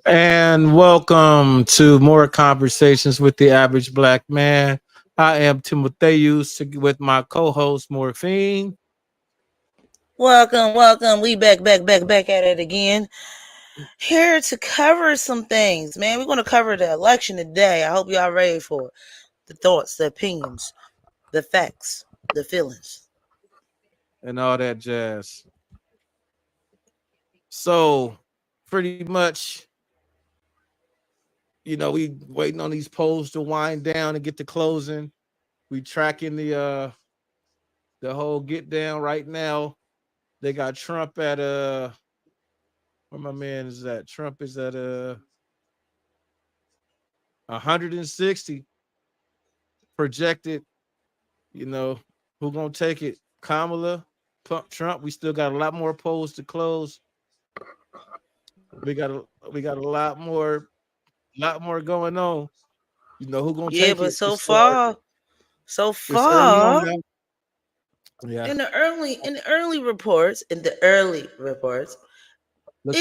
And welcome to more conversations with the average black man. I am Timotheus with my co-host Morphine. Welcome. We back at it again. Here to cover some things, man. We're gonna cover the election today. I hope y'all ready for it. The thoughts, the opinions, the facts, the feelings. And all that jazz. So, pretty much, we waiting on these polls to wind down and get to closing. We tracking the whole get down right now. They got Trump at where my man is at. Trump is at 160 projected. You know, who gonna take it? Kamala, Trump. We still got a lot more polls to close. We got a lot more going on. Who gonna Yeah, take but it? so far, so It's early on far, now. Yeah, in the early reports, looks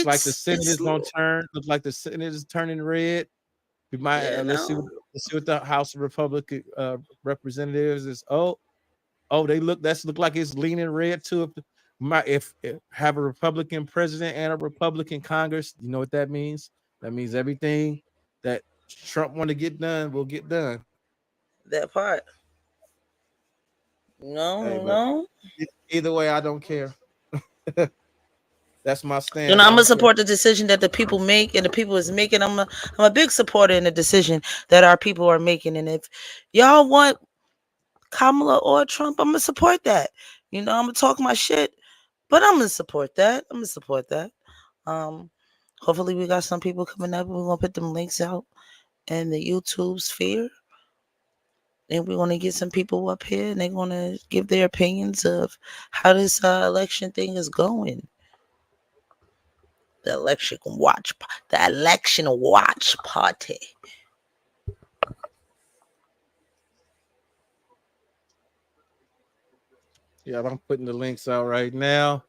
like the Senate it's is gonna turn. Looks like the Senate is turning red. We might you let's see. know Let's see what the House of Republican representatives is. Oh, they look like it's leaning red too. If have a Republican president and a Republican Congress, you know what that means? That means everything that Trump want to get done will get done. that part. Hey, but No. either way, I don't care. That's my You stance. know, I I'm gonna don't care. support the decision that the people make and the people is making. I'm a big supporter in the decision that our people are making. And if y'all want Kamala or Trump, I'm gonna support that. I'm gonna talk my shit, but I'm gonna support that. Um, Hopefully we got some people coming up. We're gonna put them links out in the YouTube sphere, and we're gonna get some people up here, and they're gonna give their opinions of how this election thing is going. The election watch party. Yeah, I'm putting the links out right now.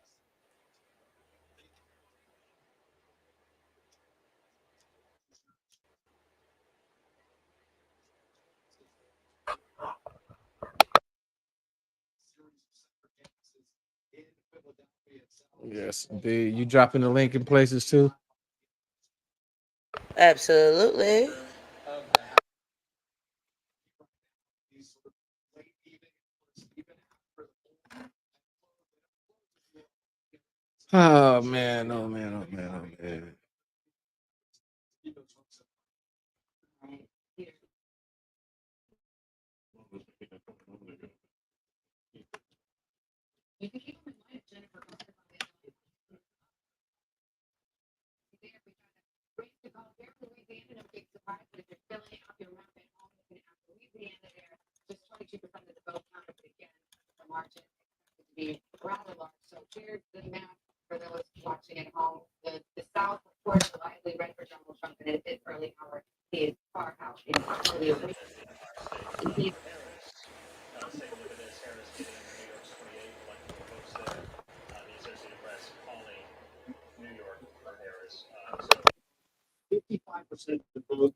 Yes, you dropping the link in places too. Absolutely. Oh man, oh man, oh man, oh man.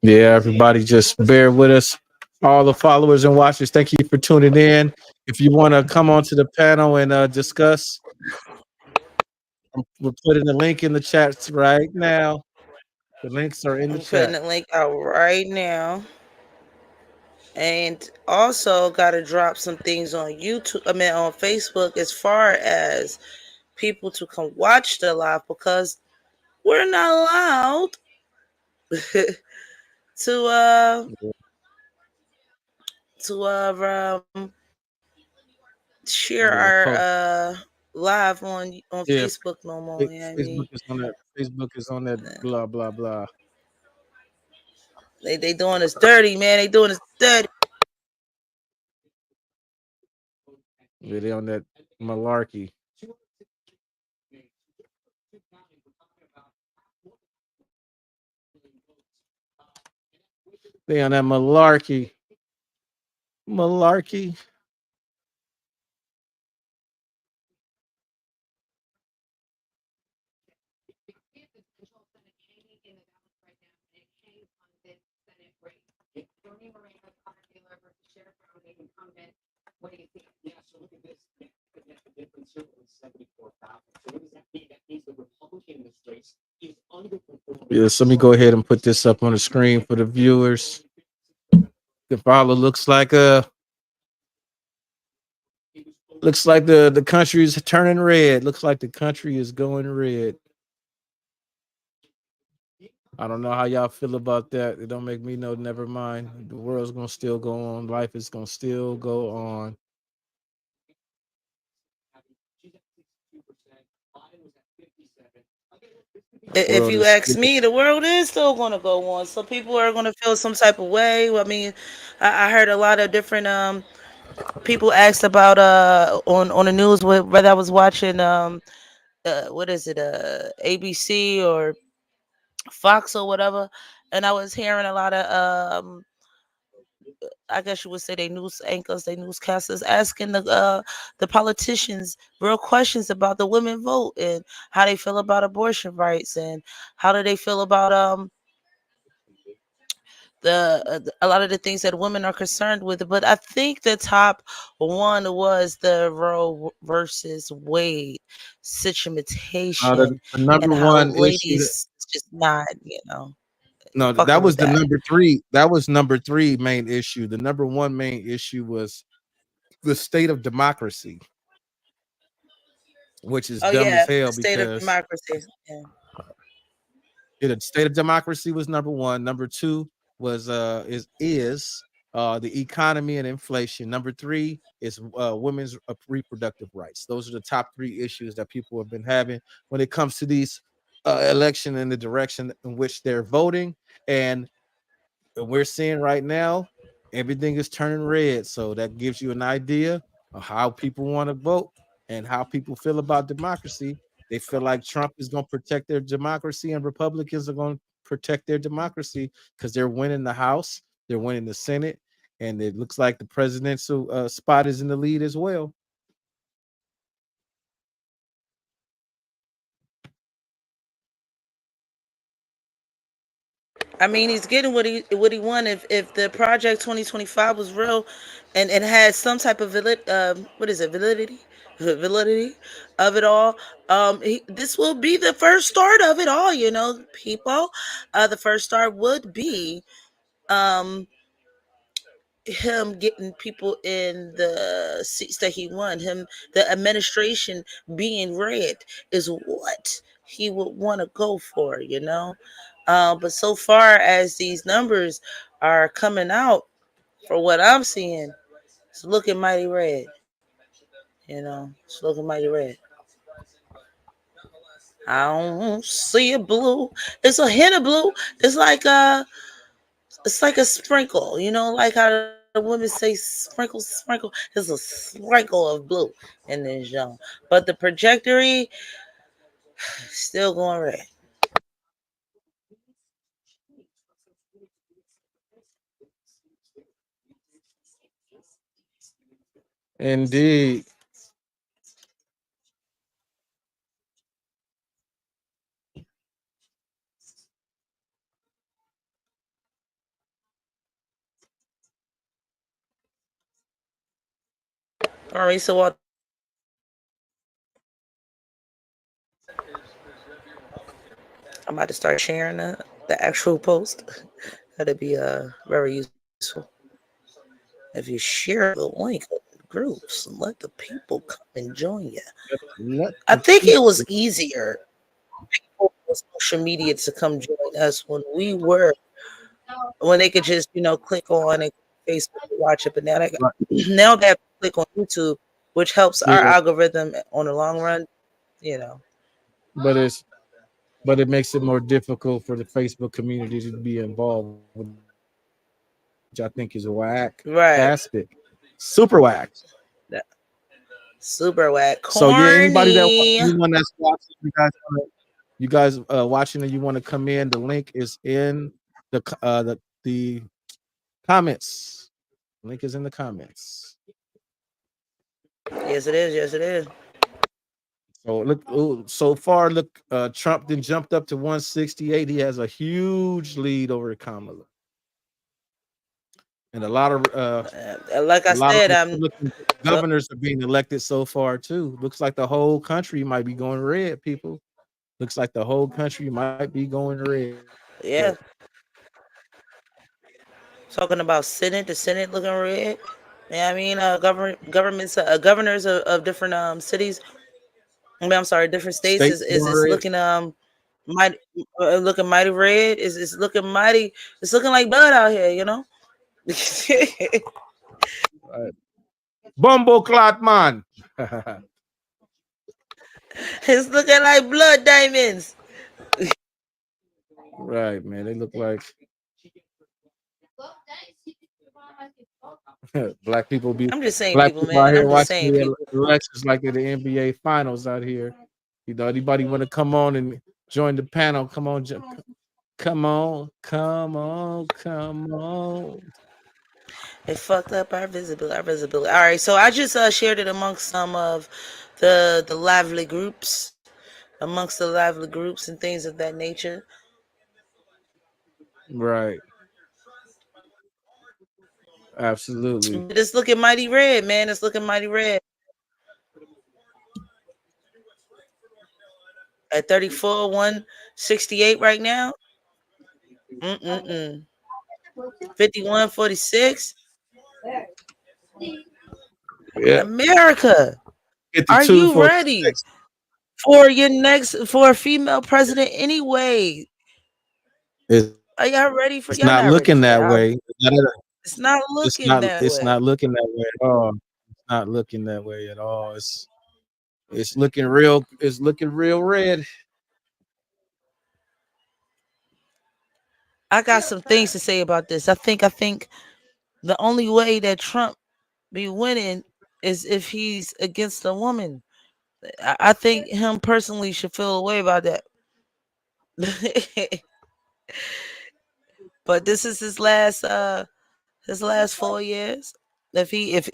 Yeah, everybody just bear with us. All the followers and watchers, thank you for tuning in. If you want to come onto the panel and discuss, we're putting the link in the chats right now. The links are in the I'm putting chat. the link out right now. And also got to drop some things on YouTube, on Facebook, as far as people to come watch the live, because we're not allowed to share Yeah, our live on yeah. Facebook no more. You know what I Facebook mean? is on that. Facebook is on that. Blah blah blah. They doing us dirty, man. They doing us dirty. Yeah, they on that malarkey. They on that malarkey. Malarkey. Yes, let me go ahead and put this up on the screen for the viewers. Kampala looks like the country is turning red. Looks like the country is going red. I don't know how y'all feel about that. It don't make me know. Never mind. The world's gonna still go on. Life is gonna still go on. The If world you is ask still. me, the world is still going to go on. So people are going to feel some type of way. I mean, I heard a lot of different people asked about on the news whether I was watching what is it ABC or Fox or whatever, and I was hearing a lot of I guess you would say they news anchors, they newscasters asking the politicians real questions about the women vote and how they feel about abortion rights and how do they feel about a lot of the things that women are concerned with. But I think the top one was the Roe versus Wade situation The and number how one issue. ladies just not, No, fucking that was with the that. number three. That was number three main issue. The number one main issue was the state of democracy, which is Oh dumb as yeah, the hell state of because democracy. Yeah. the state of democracy was number one. Number two was the economy and inflation. Number three is women's reproductive rights. Those are the top three issues that people have been having when it comes to these election and the direction in which they're voting. And we're seeing right now, everything is turning red. So that gives you an idea of how people want to vote and how people feel about democracy. They feel like Trump is going to protect their democracy and Republicans are going to protect their democracy because they're winning the House, they're winning the Senate, and it looks like the presidential spot is in the lead as well. I mean, he's getting what he wanted. If the project 2025 was real, and had some type of what is it, validity of it all. This will be the first start of it all. People. The first start would be um him getting people in the seats that he won. The administration being red is what he would want to go for. But so far as these numbers are coming out, for what I'm seeing, it's looking mighty red. It's looking mighty red. I don't see a blue. It's a hint of blue. It's like a sprinkle, like how the women say sprinkle. It's a sprinkle of blue in this zone. But the trajectory still going red. Indeed. All right, so I'm about to start sharing the actual post. That'd be very useful. If you share the link of the groups and let the people come and join you. Let I the think it was people. easier for social media to come join us when they could just click on and Facebook to watch it, but now they have to click on YouTube, which helps our Yeah, algorithm on the long run. You know, but it makes it more difficult for the Facebook community to be involved, which I think is a whack aspect. right? Super whack. That- Super whack, So yeah, anybody that corny. anyone that's watching, you guys watching and you want to come in, the link is in the comments. Link is in the comments. Yes, it is. Yes, it is. So look, so far, look, Trump then jumped up to 168. He has a huge lead over Kamala, and Like I a lot of said, Republican well, governors are being elected so far too. Looks like the whole country might be going red, people. Looks like the whole country might be going red. Yeah, talking about Senate, the Senate looking red. Yeah, I mean, governments, governors of different cities. I mean, I'm sorry, different states States going is red. looking mighty, looking mighty red. Is looking mighty. It's looking like blood out here. You know. Right. Bumbo clot man. It's looking like blood diamonds. Right, man. They look like black people be I'm just saying, black people, people out man. here I'm just watching saying, the people. elections like in the NBA finals out here. You know, anybody want to come on and join the panel? Come on, come on, come on, come on. It fucked up our visibility. Our visibility. All right, so I just shared it amongst some of the lively groups, amongst the lively groups and things of that nature. Right. Absolutely. But it's looking mighty red, man. It's looking mighty red. At 34, 168 right now. Mm-mm-mm. 51, 46. Yeah. America, are 52 you for ready for your next for a female president anyway? it's, Are y'all ready for it's y'all not not ready looking for that that? way. It's not It's looking not that it's way. not looking that way at all. It's not looking that way at all. It's looking real red. I got some things to say about this. I think the only way that Trump be winning is if he's against a woman. I think him personally should feel a way about that. But this is his last 4 years. If he if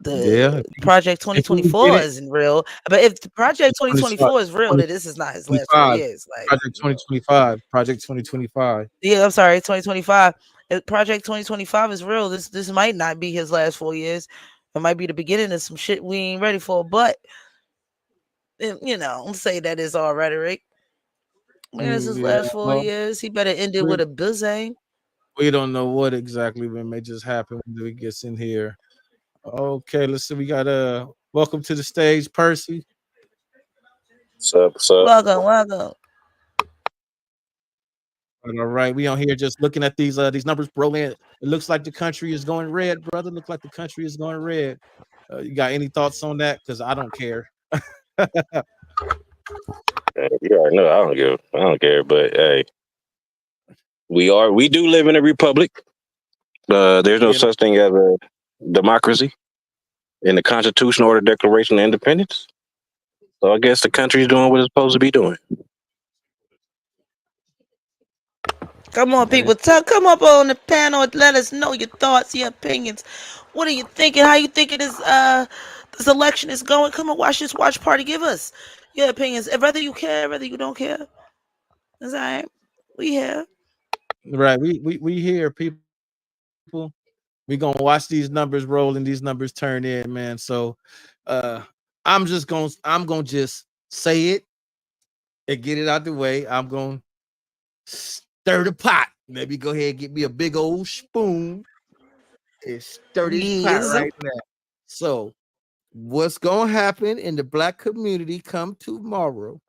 Yeah. the Project If he can get 2024 it, isn't real, but if the Project 2025, 2024 is real, then this is not his last 2025, 4 years. Like, Project 2025, Project 2025. yeah, I'm sorry, 2025. If Project 2025 is real, this might not be his last 4 years. It might be the beginning of some shit we ain't ready for. But I'm say that is all rhetoric. Man, it's his Yeah, last four well, years. He better end it we with a buzang. we don't know what exactly may just happen when we gets in here. Okay, let's see. We got welcome to the stage, Percy. What's up? What's up? Welcome, welcome. All right, we on here just looking at these numbers, bro. Man, it looks like the country is going red, brother. Look like the country is going red. You got any thoughts on that? Because I don't care. You already know I don't care. But hey, we do live in a republic. There's no Yeah, such thing as a democracy in the Constitution or the Declaration of Independence. So I guess the country's doing what it's supposed to be doing. Come on, that is people. Come up on the panel and let us know your thoughts, your opinions. What are you thinking? How you thinking this election is going? Come and watch this watch party. Give us your opinions. Whether you care, whether you don't care. That's all right. We here. right. We here, people. We gonna watch these numbers roll and these numbers turn in, man. So, uh, I'm gonna just say it and get it out the way. I'm gonna stir the pot. Maybe go ahead and get me a big old spoon and stir this pot Yes. right now. So, what's gonna happen in the black community come tomorrow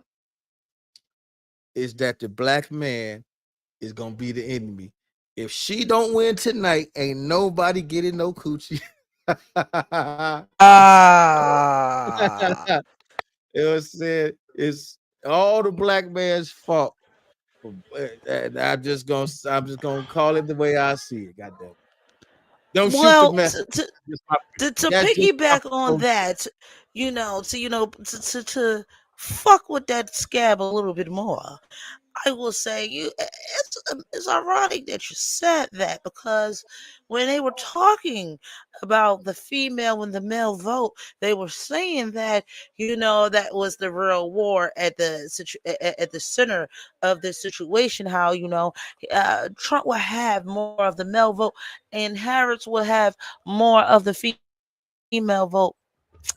is that the black man is gonna be the enemy. If she don't win tonight, ain't nobody getting no coochie. Ah. It was said it's all the black man's fault. And I'm just gonna call it the way I see it. Goddamn. Don't shoot the Well, messenger. to That's just my piggyback on that, to fuck with that scab a little bit more. I will say it's ironic that you said that, because when they were talking about the female and the male vote, they were saying that that was the real war at at the center of this situation. How Trump will have more of the male vote and Harris will have more of the female vote.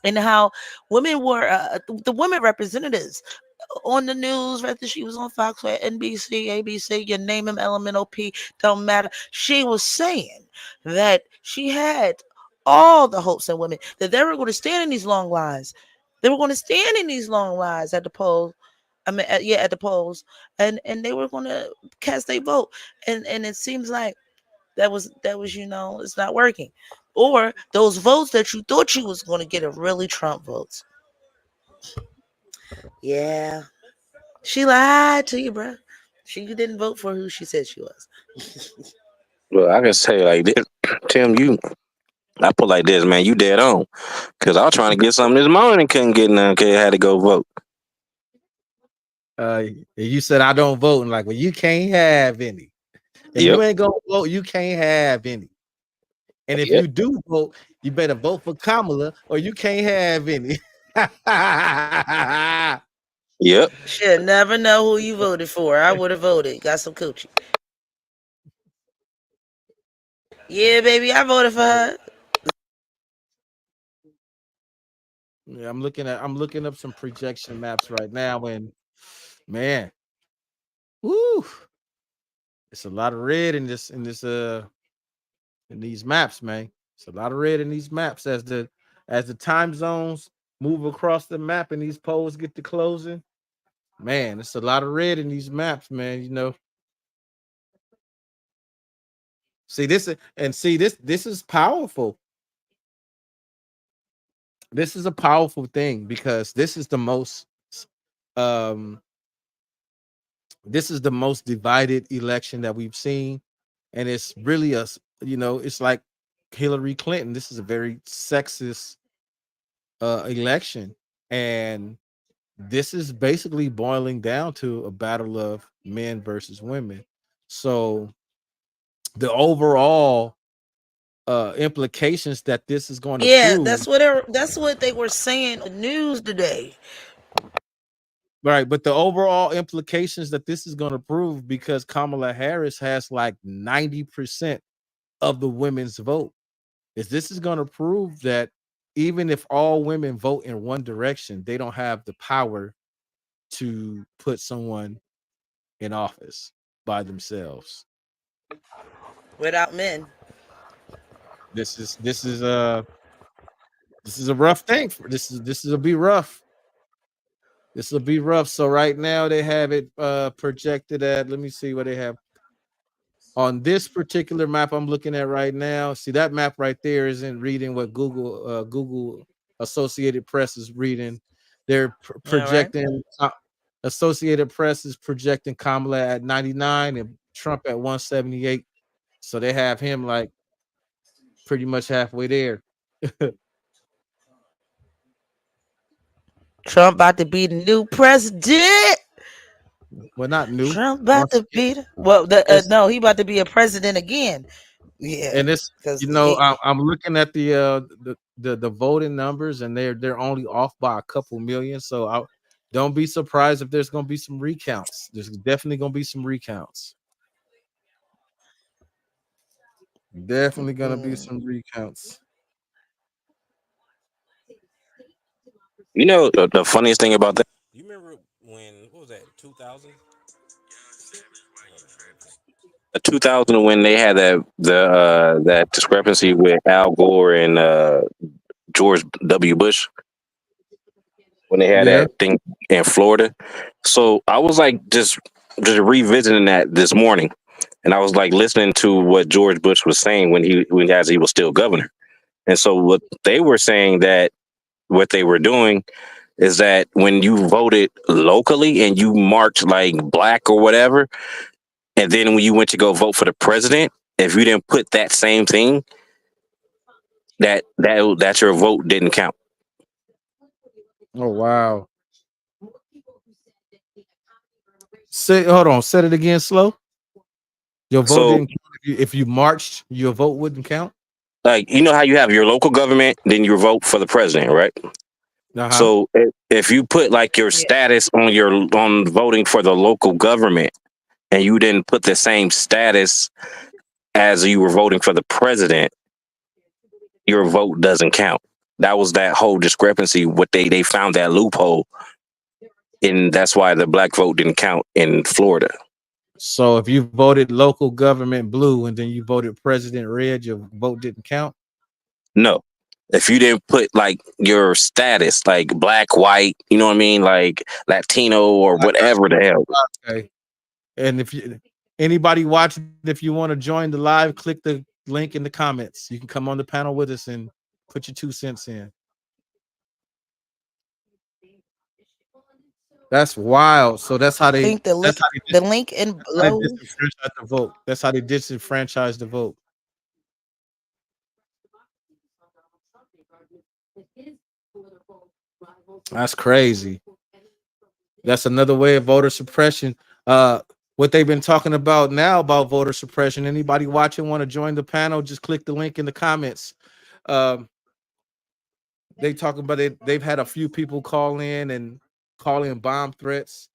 and how women were the women representatives on the news, whether she was on Fox or NBC, ABC, you name them, LMNOP, don't matter. She was saying that she had all the hopes in women that they were going to stand in these long lines. They were going to stand in these long lines at the polls. I mean, at the polls, and they were going to cast their vote. And it seems like that was it's not working. Or those votes that you thought you was going to get are really Trump votes. Yeah. She lied to you, bro. She didn't vote for who she said she was. Well, I can say like this, Tim. I put like this, man. You dead on, because I was trying to get something this morning and couldn't get none. Cause I had to go vote. You said I don't vote, and like, well, you can't have any. And Yep. you ain't gonna vote, you can't have any. And if Yep. you do vote, you better vote for Kamala, or you can't have any. Yep. Should never know who you voted for. I would have voted. Got some coochie. Yeah, baby, I voted for her. Yeah, I'm looking up some projection maps right now, and man, woo, it's a lot of red in these maps, man. It's a lot of red in these maps as the time zones move across the map and these polls get to closing. Man, it's a lot of red in these maps, man. See this is powerful. This is a powerful thing because this is the most divided election that we've seen, and it's really it's like Hillary Clinton. This is a very sexist election, and this is basically boiling down to a battle of men versus women. So the overall implications that this is going to prove, that's what they were saying on the news today. right? But the overall implications that this is going to prove, because Kamala Harris has like 90% of the women's vote, is this is going to prove that even if all women vote in one direction, they don't have the power to put someone in office by themselves. Without men. This is a rough thing. This will be rough. This will be rough. So right now they have it projected at, let me see what they have on this particular map I'm looking at right now. See, that map right there isn't reading what Google Associated Press is reading. They're projecting Associated Press is projecting Kamala at 99 and Trump at 178. So they have him like pretty much halfway there. Trump about to be the new president. Well, not new. Trump about to be no, he about to be a president again. Yeah, and it's I'm looking at the voting numbers, and they're only off by a couple million. So I don't be surprised if there's going to be some recounts. There's definitely going to be some recounts. Definitely going to be some recounts. You know the funniest thing about that? You remember what was that, 2000? 2000, when they had that discrepancy with Al Gore and George W. Bush, when they had that thing in Florida. So I was like just revisiting that this morning, and I was like listening to what George Bush was saying when he was still governor. And so what they were saying, that what they were doing is that when you voted locally and you marked like black or whatever, and then when you went to go vote for the president, if you didn't put that same thing, that your vote didn't count. Oh wow! Hold on. Say it again, slow. Your vote didn't count if you marched. Your vote wouldn't count. Like, you know how you have your local government, then you vote for the president, right? Uh-huh. So if you put like your status on voting for the local government, and you didn't put the same status as you were voting for the president, your vote doesn't count. That was that whole discrepancy. What they found that loophole, and that's why the black vote didn't count in Florida. So if you voted local government blue and then you voted president red, your vote didn't count. No, if you didn't put like your status, like black, white, you know what I mean, like Latino or I got whatever the hell. you. Okay. And if you anybody watching, if you want to join the live, click the link in the comments. You can come on the panel with us and put your 2 cents in. That's wild. So that's how I they think the that's link, how the link in they below. disenfranchise the vote. That's how they disenfranchise the vote. That's crazy. That's another way of voter suppression. What they've been talking about now about voter suppression. Anybody watching want to join the panel? Just click the link in the comments. Um, they talking about it. They've had a few people call in bomb threats.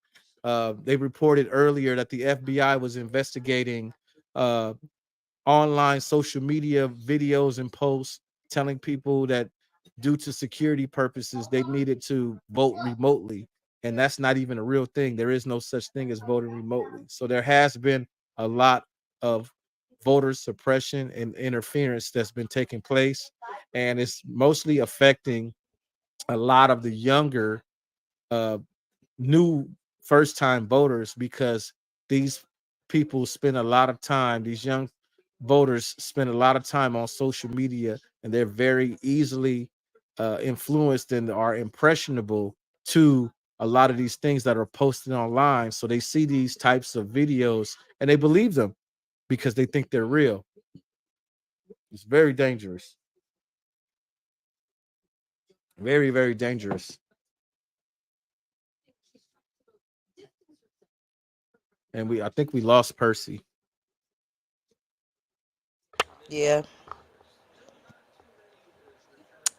They reported earlier that the FBI was investigating online social media videos and posts telling people that due to security purposes they needed to vote remotely, and that's not even a real thing. There is no such thing as voting remotely. So there has been a lot of voter suppression and interference that's been taking place, and it's mostly affecting a lot of the younger uh new first time voters, because these people spend a lot of time, these young voters spend a lot of time on social media, and they're very easily influenced and are impressionable to a lot of these things that are posted online. So they see these types of videos and they believe them because they think they're real. It's very dangerous. Very, very dangerous. And I think we lost Percy. Yeah.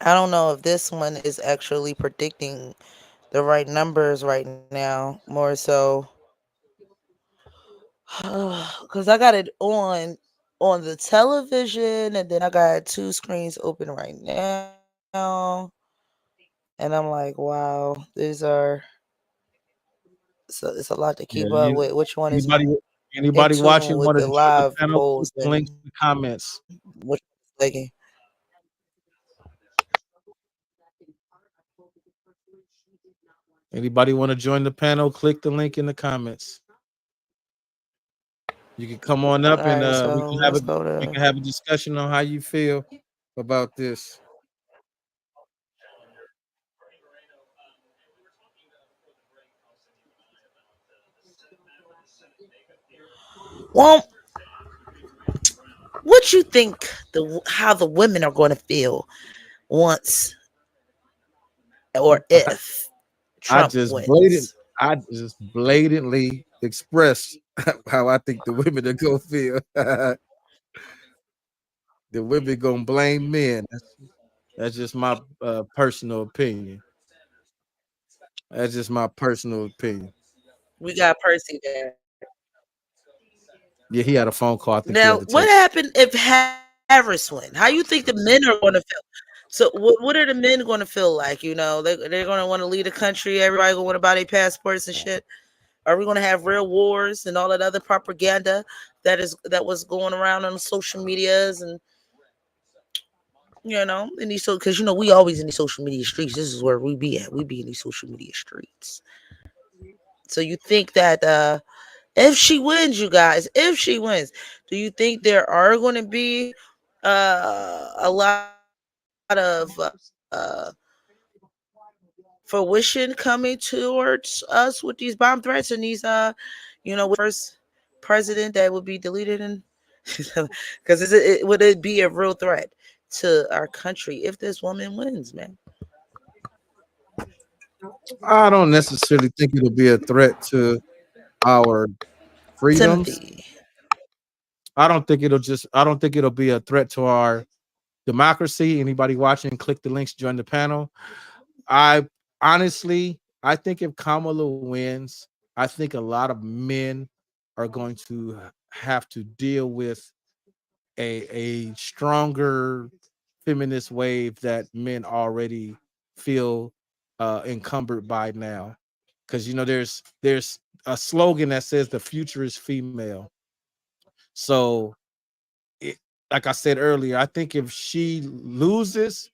I don't know if this one is actually predicting the right numbers right now. More so, because I got it on the television, and then I got 2 screens open right now, and I'm like, wow, these are so it's a lot to Yeah. keep up with. Which one is Anybody in anybody tune watching with want to the join the live panel? Click polls the links and in the comments. which one is lagging? Anybody want to join the panel? Click the link in the comments. You can come on All up and right, we so can have let's a go to. discussion on how you feel about this. Well, what you think how the women are going to feel once or if I Trump just blatant wins? I just blatantly expressed how I think the women are gonna feel. The women gonna blame men. That's just my personal opinion. That's just my personal opinion. We got Percy there. Yeah, he had a phone call. I think he had Now, to what take. happened if Harris win? How you think the men are going to feel? So, what are the men going to feel like? You know, they're going to want to leave the country. Everybody going to want to buy their passports and shit. Are we going to have real wars and all that other propaganda that was going around on social medias and in these because we always in these social media streets. This is where we be at. We be in these social media streets. So you think that if she wins, you guys, if she wins, do you think there are going to be a lot of fruition coming towards us with these bomb threats and these with first president that would be deleted and because would it be a real threat to our country if this woman wins, man? I don't necessarily think it'll be a threat to our freedoms. Timothy. I don't think it'll be a threat to our democracy. Anybody watching, click the links, join the panel. I honestly, I think if Kamala wins, I think a lot of men are going to have to deal with a stronger feminist wave that men already feel encumbered by now. Because there's a slogan that says the future is female. So, it, like I said earlier, I think if she loses,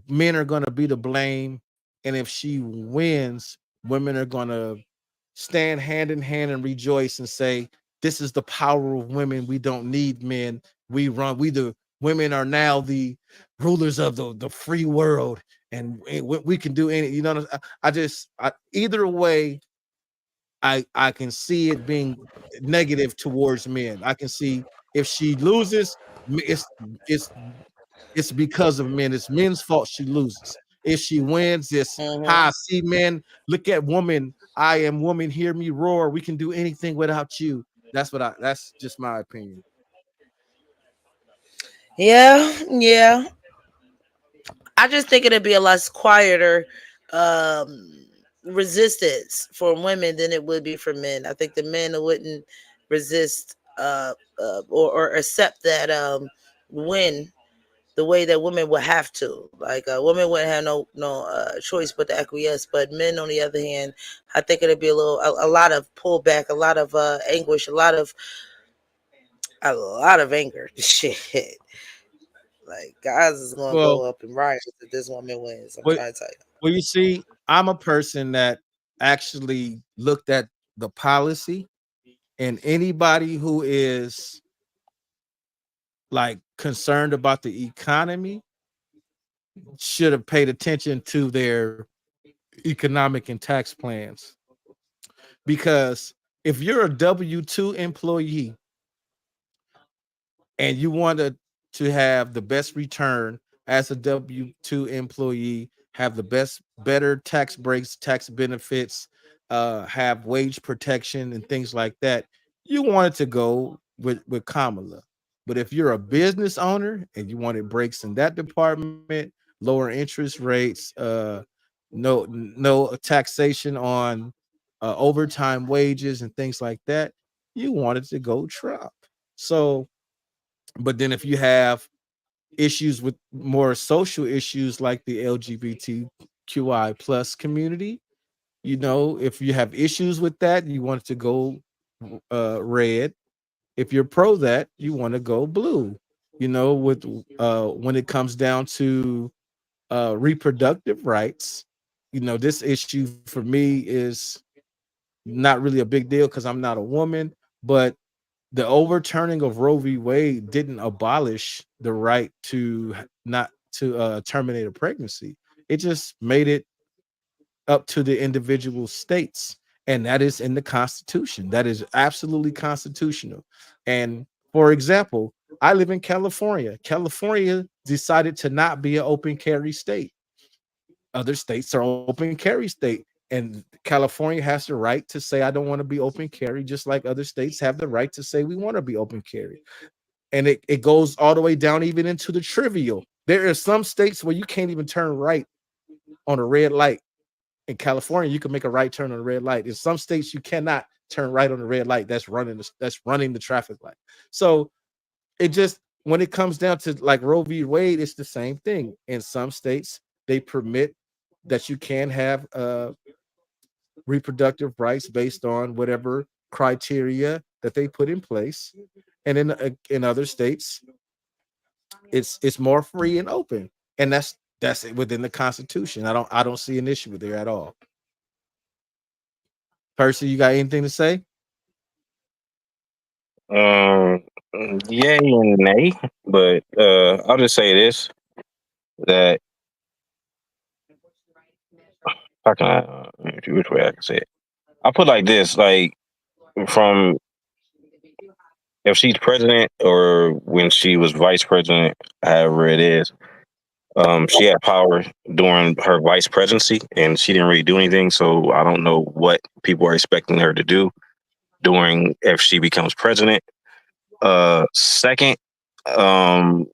men are going to be to blame, and if she wins, women are going to stand hand in hand and rejoice and say, "This is the power of women. We don't need men. We the women are now the rulers of the free world, and we can do any." Either way, I can see it being negative towards men. I can see if she loses, it's it's it's because of men. It's men's fault she loses. If she wins, it's Mhm. hi, see, men, look at woman. I am woman, hear me roar. We can do anything without you. That's just my opinion. Yeah. I just think it'd be a less quieter resistance for women than it would be for men. I think the men wouldn't resist or accept that win the way that women would have to. Like women wouldn't have no choice but to acquiesce. But men, on the other hand, I think it'd be a lot of pullback, a lot of anguish, a lot of anger. Shit. Like guys is gonna Well, go up in riots if this woman wins. I'm what trying to tell you. well, you see, I'm a person that actually looked at the policy, and anybody who is like concerned about the economy should have paid attention to their economic and tax plans. Because if you're a W-2 employee and you wanted to have the best return as a W-2 employee, have the better tax breaks, tax benefits, have wage protection and things like that, you wanted to go with Kamala. But if you're a business owner and you wanted breaks in that department, lower interest rates, no taxation on overtime wages and things like that, you wanted to go Trump. So, but then if you have issues with more social issues like the LGBTQI plus community, if you have issues with that, you want to go red. If you're pro that, you want to go blue. With when it comes down to reproductive rights, this issue for me is not really a big deal because I'm not a woman, but the overturning of Roe v. Wade didn't abolish the right to not to terminate a pregnancy. It just made it up to the individual states, and that is in the Constitution. That is absolutely constitutional. And for example, I live in California. California decided to not be an open carry state. Other states are open carry state, and California has the right to say I don't want to be open carry, just like other states have the right to say we want to be open carry. And it goes all the way down even into the trivial. There are some states where you can't even turn right on a red light. In California, you can make a right turn on a red light. In some states, you cannot turn right on a red light. That's running the traffic light. So it just, when it comes down to like Roe v. Wade, it's the same thing. In some states, they permit that you can have reproductive rights based on whatever criteria that they put in place, and in other states, it's more free and open, and that's it within the Constitution. I don't see an issue with there at all. Percy, you got anything to say? Um, yay and nay, but I'll just say this: that how can which way I can say it? I put like this: like from if she's president or when she was vice president, however it is, she had power during her vice presidency, and she didn't really do anything. So I don't know what people are expecting her to do during if she becomes president. Second, um,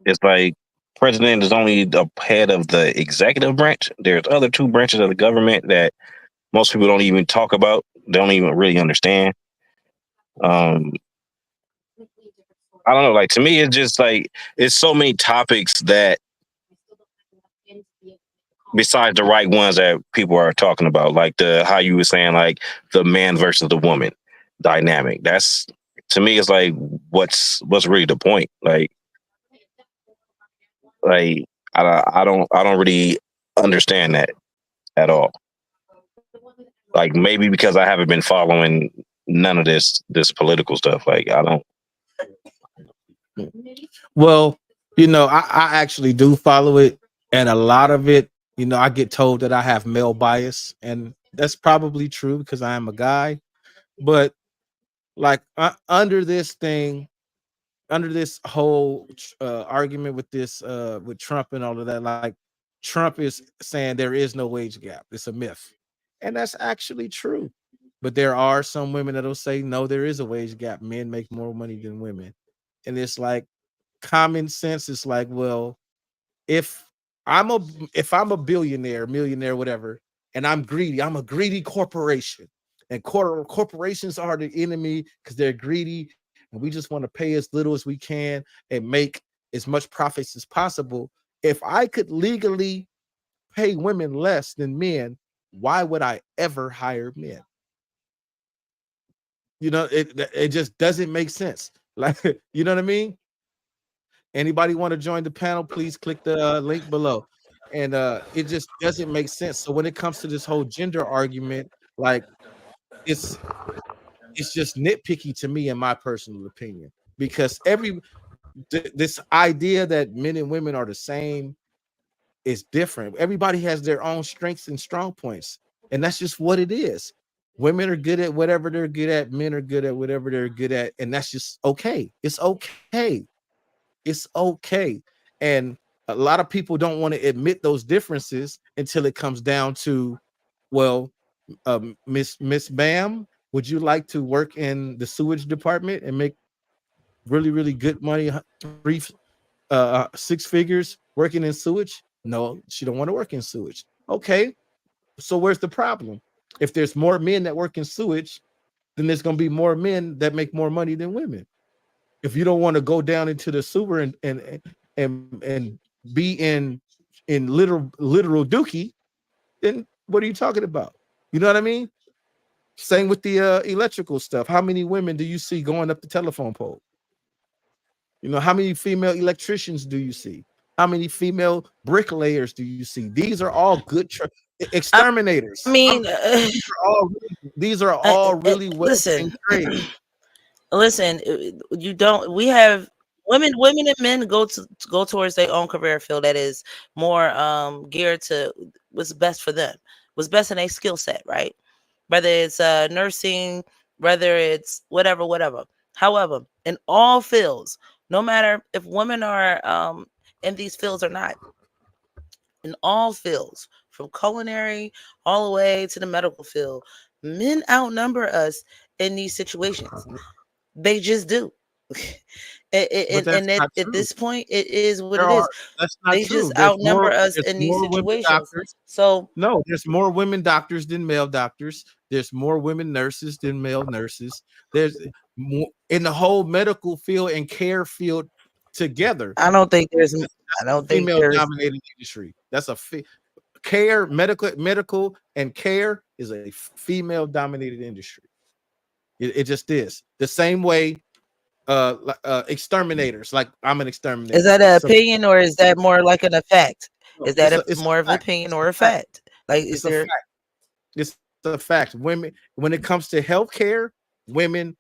it's like president is only the head of the executive branch. There's other two branches of the government that most people don't even talk about. They don't even really understand. Um, I don't know. Like to me, it's just like it's so many topics that besides the right ones that people are talking about, like the how you were saying, like the man versus the woman dynamic. That's to me, it's like what's really the point? Like I don't really understand that at all. Like maybe because I haven't been following none of this political stuff. Like I don't. Well, I actually do follow it, and a lot of it, I get told that I have male bias, and that's probably true because I am a guy. But like under this thing, under this whole argument with this with Trump and all of that, like Trump is saying there is no wage gap. It's a myth, and that's actually true. But there are some women that'll say no, there is a wage gap. Men make more money than women, and it's like common sense is like, well, if I'm a billionaire, millionaire, whatever, and I'm greedy, I'm a greedy corporation, and corporations are the enemy because they're greedy, and we just want to pay as little as we can and make as much profits as possible. If I could legally pay women less than men, why would I ever hire men? It just doesn't make sense. Like, you know what I mean? Anybody want to join the panel, please click the link below. And it just doesn't make sense. So when it comes to this whole gender argument, like it's just nitpicky to me, in my personal opinion, because this idea that men and women are the same is different. Everybody has their own strengths and strong points, and that's just what it is. Women are good at whatever they're good at, men are good at whatever they're good at, and that's just okay. It's okay. It's okay. And a lot of people don't want to admit those differences until it comes down to, well, Miss Bam, would you like to work in the sewage department and make really, really good money, 6 figures working in sewage? No, she don't want to work in sewage. Okay, so where's the problem? If there's more men that work in sewage, then there's going to be more men that make more money than women. If you don't want to go down into the sewer and be in literal dookie, then what are you talking about? You know what I mean? Same with the electrical stuff. How many women do you see going up the telephone pole? How many female electricians do you see? How many female bricklayers do you see? These are all good exterminators. I mean, these are all really well trained. Listen, you don't. We have women and men go towards their own career field that is more geared to what's best for them, what's best in a skill set, right? Whether it's nursing, whether it's whatever. However, in all fields, no matter if women are in these fields or not, in all fields, from culinary all the way to the medical field, men outnumber us in these situations. They just do. And at this point, it is what it is. That's not they true. Just outnumber us in these situations. So no, there's more women doctors than male doctors. There's more women nurses than male nurses. There's more in the whole medical field and care field together. I don't think there's female dominated industry. That's a care, medical and care is a female dominated industry. It just is. The same way exterminators, like I'm an exterminator. Is that an opinion or is that more like an effect? Is that more of an opinion or a fact? Like it's a fact. It's a fact. Women, when it comes to healthcare, women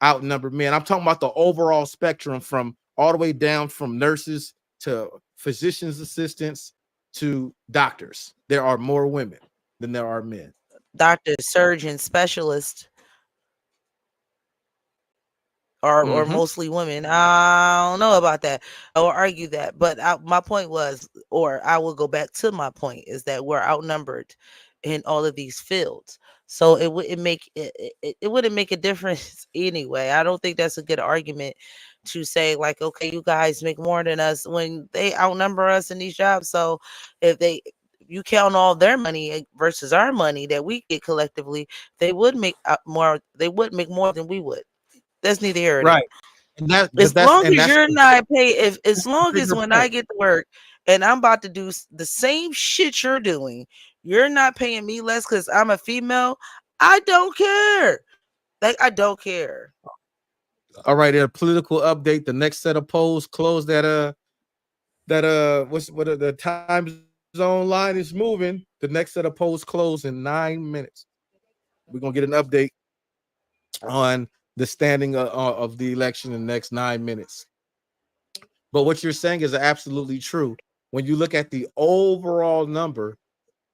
outnumber men. I'm talking about the overall spectrum, from all the way down from nurses to physician's assistants to doctors. There are more women than there are men. Doctors, surgeons, specialists are mostly women. I don't know about that. I will argue that, but my point was, or I will go back to my point, is that we're outnumbered in all of these fields. So it wouldn't make a difference anyway. I don't think that's a good argument to say like, okay, you guys make more than us when they outnumber us in these jobs. So if you count all their money versus our money that we get collectively, they would make more. They would make more than we would. That's neither here nor right. As long as you're the not paid, as long as bigger when I point. get to work and I'm about to do the same shit you're doing, you're not paying me less because I'm a female. I don't care. Like, I don't care. All right, a political update. The next set of polls closed at the time zone line is moving. The next set of polls closed in 9 minutes. We're gonna get an update on the standing of the election in the next 9 minutes. But what you're saying is absolutely true. When you look at the overall number,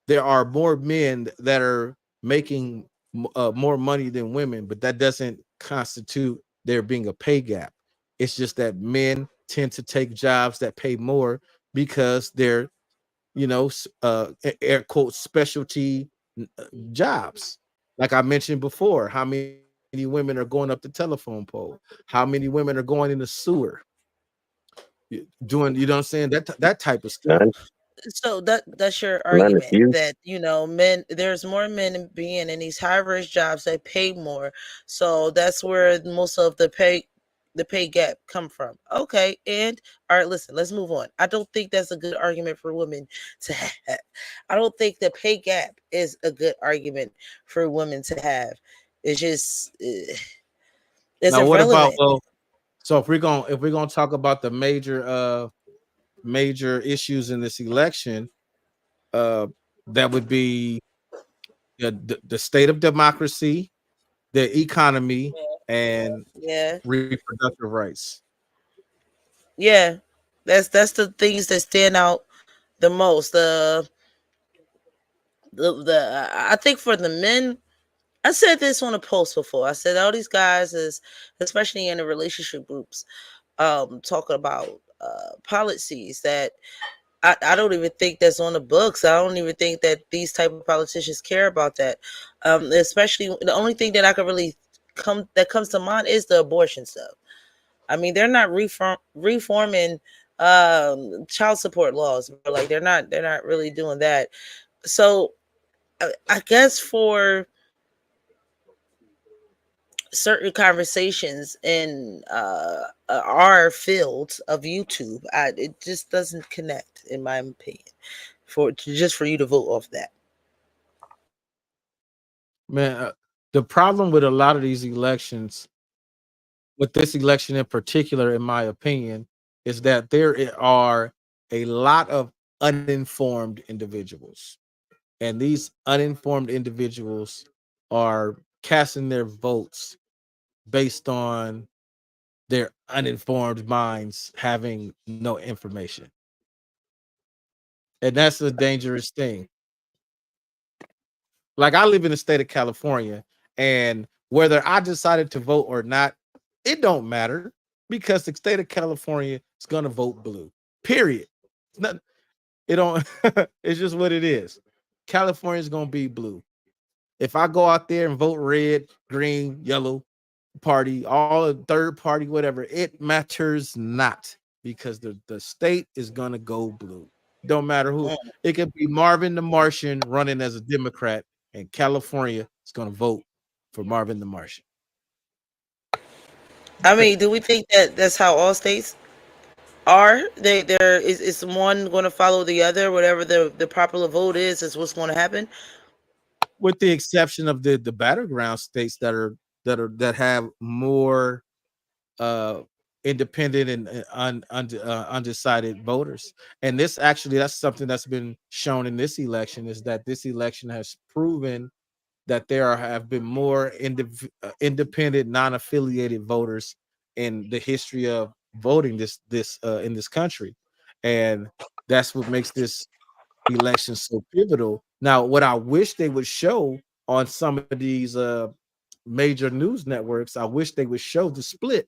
there are more men that are making more money than women, but that doesn't constitute there being a pay gap. It's just that men tend to take jobs that pay more because they're, air quote specialty jobs. Like I mentioned before, how many women are going up the telephone pole? How many women are going in the sewer? Doing, you know what I'm saying? That type of stuff. So that's your None argument you. that men, there's more men being in these high risk jobs that pay more. So that's where most of the pay gap come from. Okay, and all right, listen, let's move on. I don't think that's a good argument for women to have. I don't think the pay gap is a good argument for women to have. It's just it's Now, what about irrelevant. so if we're gonna talk about the major issues in this election, that would be the state of democracy, the economy, and Yeah. reproductive rights. Yeah. That's the things that stand out the most. I think for the men, I said this on a post before. I said all these guys is, especially in the relationship groups, talking about policies that I don't even think that's on the books. I don't even think that these type of politicians care about that. Especially the only thing that I could really comes to mind is the abortion stuff. I mean, they're not reforming child support laws. Like, they're not really doing that. So I guess for certain conversations in our field of YouTube, it just doesn't connect, in my opinion, just for you to vote off that. Man, the problem with a lot of these elections, with this election in particular, in my opinion, is that there are a lot of uninformed individuals. And these uninformed individuals are casting their votes based on their uninformed minds having no information. And that's a dangerous thing. Like, I live in the state of California, and whether I decided to vote or not, it don't matter because the state of California is going to vote blue. Period. It's not, it don't it's just what it is. California is going to be blue. If I go out there and vote red, green, yellow, party, all the third party, whatever, it matters not because the state is gonna go blue. Don't matter who. It could be Marvin the Martian running as a Democrat, and California is gonna vote for Marvin the Martian. I mean, do we think that that's how all states are? There is one going to follow the other. Whatever the popular vote is what's going to happen. With the exception of the battleground states that have more independent and undecided voters. And this actually, that's something that's been shown in this election, is that this election has proven that there have been more independent, non-affiliated voters in the history of voting this in this country. And that's what makes this election so pivotal. Now, what I wish they would show on some of these major news networks, I wish they would show the split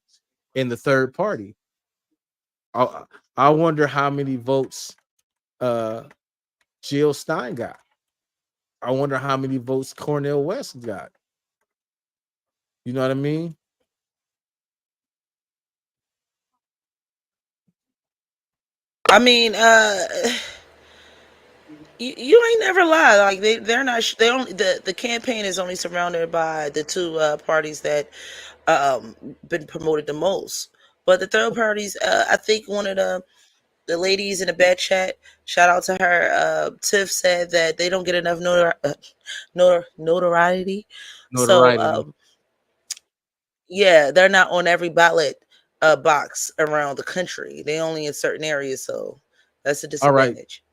in the third party. I wonder how many votes Jill Stein got. I wonder how many votes Cornel West got. You know what I mean? I mean, you ain't never lie. Like, they're not. They only the campaign is only surrounded by the two parties that been promoted the most. But the third parties, I think one of the ladies in the bed chat, shout out to her. Tiff said that they don't get enough notoriety. So Notoriety. yeah, they're not on every ballot box around the country. They only in certain areas, so that's a All right. disadvantage.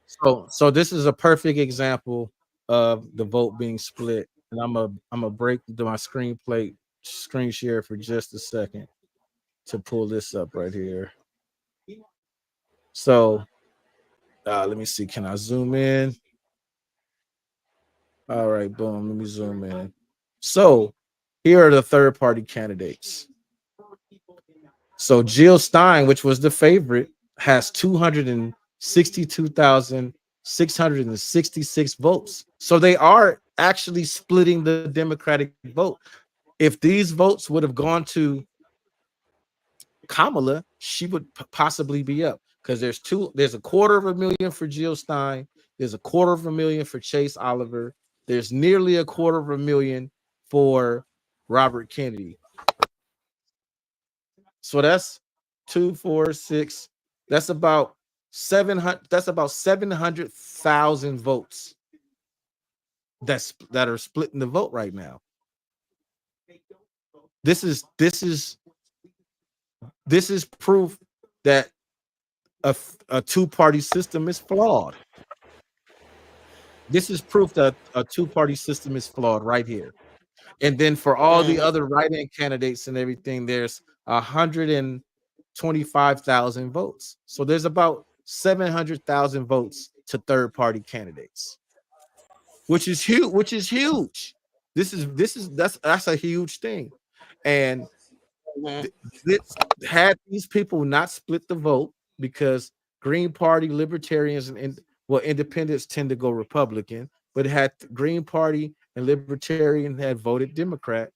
So this is a perfect example of the vote being split. And I'm a break my screen share for just a second to pull this up right here. So let me see. Can I zoom in? All right, boom. Let me zoom in. So here are the third party candidates. So Jill Stein, which was the favorite, has 262,666 votes. So they are actually splitting the Democratic vote. If these votes would have gone to Kamala, she would possibly be up because there's 250,000 for Jill Stein, there's 250,000 for Chase Oliver, there's nearly 250,000 for Robert Kennedy. So that's 2, 4, 6. That's about 700. That's about 700,000 votes. That are splitting the vote right now. This is proof that a two-party system is flawed. This is proof that a two-party system is flawed right here. And then for all the other write-in candidates and everything, there's 125,000 votes. So there's about 700,000 votes to third-party candidates, which is huge. That's a huge thing. And had these people not split the vote, because Green Party, Libertarians, and independents tend to go Republican, but had Green Party and Libertarian had voted Democrat,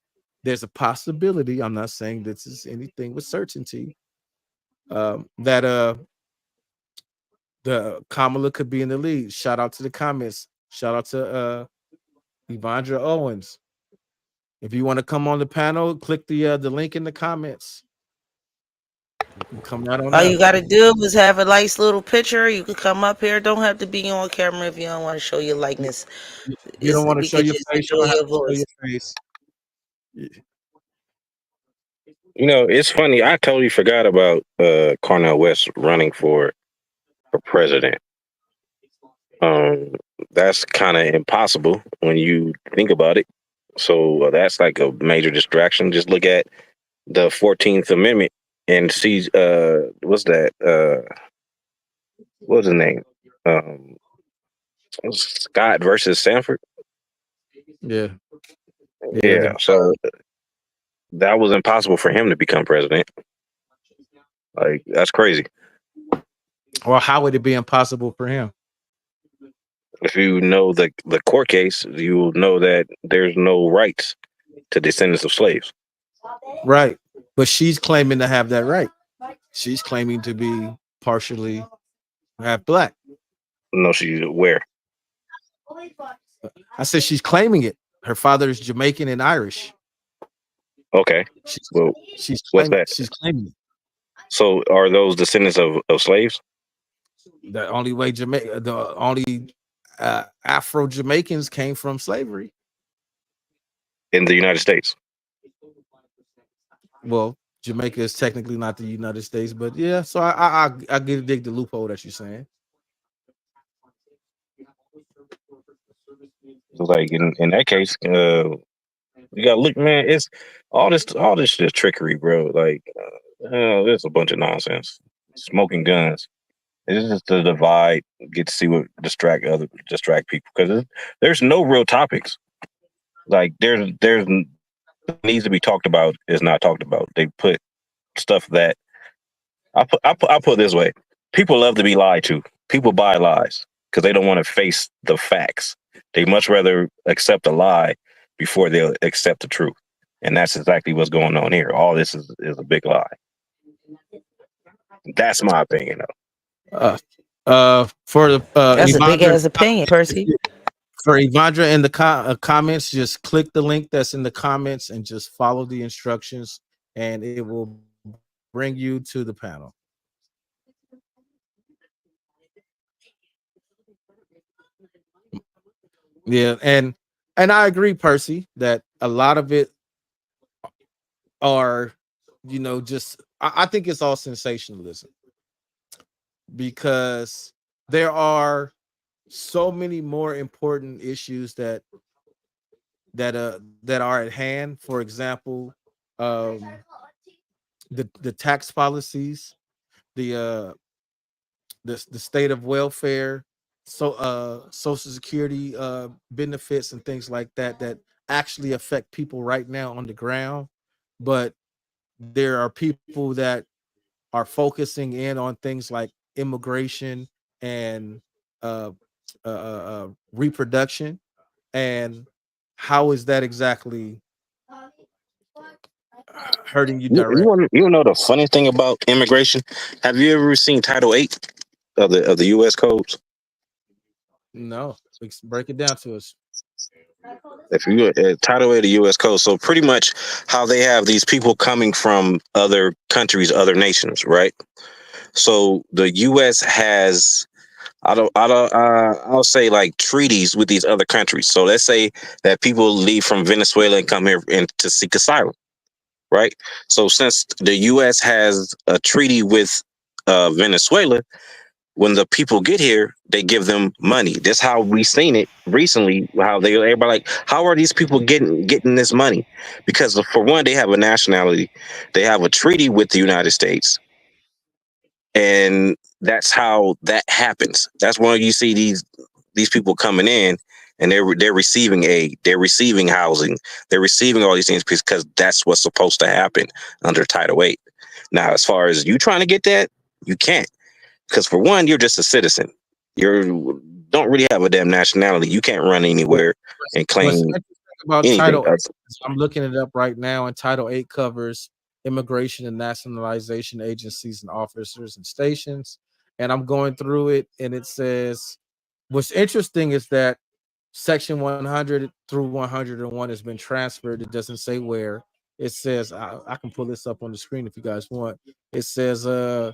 there's a possibility, I'm not saying this is anything with certainty, that the Kamala could be in the lead. Shout out to the comments. Shout out to Evandra Owens. If you want to come on the panel, click the link in the comments. You can come out on All that. you gotta do is have a nice little picture. You can come up here. Don't have to be on camera if you don't want to show your likeness. You don't want to We show could your just face. You enjoy don't have your to show voice. your face. You know, it's funny. I totally forgot about Cornel West running for president. That's kind of impossible when you think about it. So that's like a major distraction. Just look at the 14th Amendment and see what's that? What's his name? Scott versus Sanford. Yeah. Yeah. So that was impossible for him to become president. Like, that's crazy. Well, how would it be impossible for him? If you know the court case, you will know that there's no rights to descendants of slaves. Right. But she's claiming to have that right. She's claiming to be partially half black. No, she's where? I said she's claiming it. Her father is Jamaican and Irish. Okay. She's what's claiming, that? She's claiming it. So are those descendants of slaves? The only way the only Afro Jamaicans came from slavery In the United States. Well, Jamaica is technically not the United States, but yeah. So I dig the loophole that you're saying. Like in that case, you gotta look, man. It's all this just trickery, bro. Like, it's a bunch of nonsense. Smoking guns. It's just to divide, get to see what distract people, because there's no real topics. Like there's needs to be talked about is not talked about. They put stuff that I put this way: people love to be lied to. People buy lies because they don't want to face the facts. They much rather accept a lie before they'll accept the truth, and that's exactly what's going on here. All this is a big lie. That's my opinion, though. For the That's Evandra, a big ass opinion, Percy. For Evandra in the comments, just click the link that's in the comments and just follow the instructions, and it will bring you to the panel. Yeah, and I agree, Percy, that a lot of it are, just I think it's all sensationalism, because there are so many more important issues that are at hand. For example, the tax policies, the the state of welfare, social security benefits and things like that actually affect people right now on the ground. But there are people that are focusing in on things like immigration and uh, reproduction. And how is that exactly hurting you directly? You know the funny thing about immigration? Have you ever seen Title 8 of the U.S. codes? No, break it down to us. If you Title 8 of the U.S. code, so pretty much how they have these people coming from other countries, other nations, right? So the U.S. has I'll say like treaties with these other countries. So let's say that people leave from Venezuela and come here and to seek asylum, right? So since the U.S. has a treaty with Venezuela, when the people get here, they give them money. That's how we seen it recently. How everybody like, how are these people getting this money? Because for one, they have a nationality, they have a treaty with the United States, and that's how that happens. That's when you see these people coming in, and they're receiving aid, they're receiving housing, they're receiving all these things because that's what's supposed to happen under Title 8. Now, as far as you trying to get that, you can't. Because for one, you're just a citizen. You don't really have a damn nationality. You can't run anywhere and What's claim interesting about anything. Title 8, I'm looking it up right now, and Title 8 covers immigration and nationalization agencies and officers and stations. And I'm going through it, and it says, what's interesting is that Section 100 through 101 has been transferred. It doesn't say where. It says, I can pull this up on the screen if you guys want. It says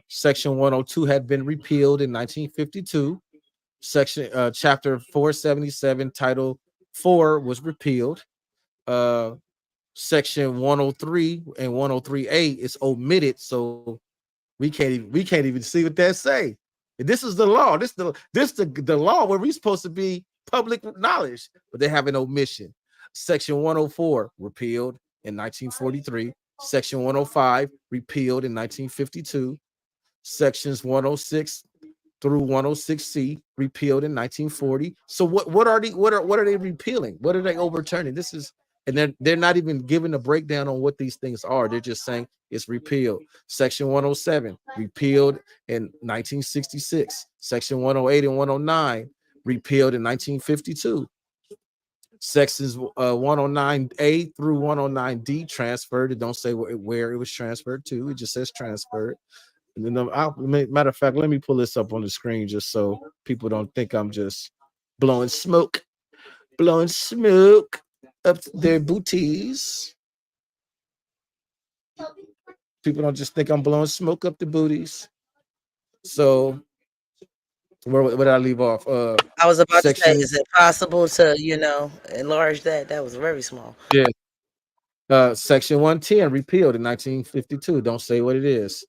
Section 102 had been repealed in 1952. Chapter 477, Title 4 was repealed. Section 103 and 103A is omitted, so we can't even see what that say. This is the law. This the law where we're supposed to be public knowledge, but they have an omission. Section 104 repealed in 1943. Section 105 repealed in 1952. Sections 106 through 106C repealed in 1940. So what are they repealing? What are they overturning? This is, and they're not even giving a breakdown on what these things are. They're just saying it's repealed. Section 107 repealed in 1966. Section 108 and 109 repealed in 1952. Sections 109A through 109D transferred. It don't say where it was transferred to. It just says transferred. And then, matter of fact, let me pull this up on the screen just so people don't think I'm just blowing smoke up their booties. People don't just think I'm blowing smoke up the booties. So where did I leave off? I was about to say, is it possible to, enlarge that? That was very small. Yeah. Section 110 repealed in 1952. Don't say what it is.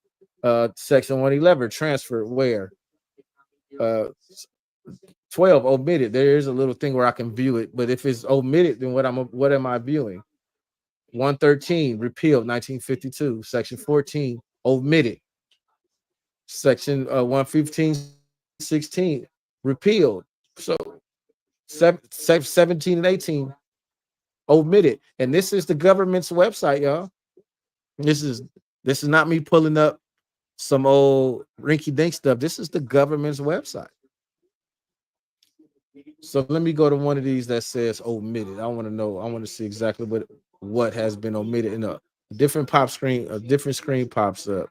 Section 111 transferred where? 12 omitted. There is a little thing where I can view it, but if it's omitted, then what am I viewing? 113 repealed 1952. Section 14 omitted. Section 115, 16 repealed. So 17 and 18 omitted. And this is the government's website, y'all. This is not me pulling up some old rinky-dink stuff. This is the government's website. So let me go to one of these that says omitted. I want to know. I want to see exactly what has been omitted. In a different screen pops up.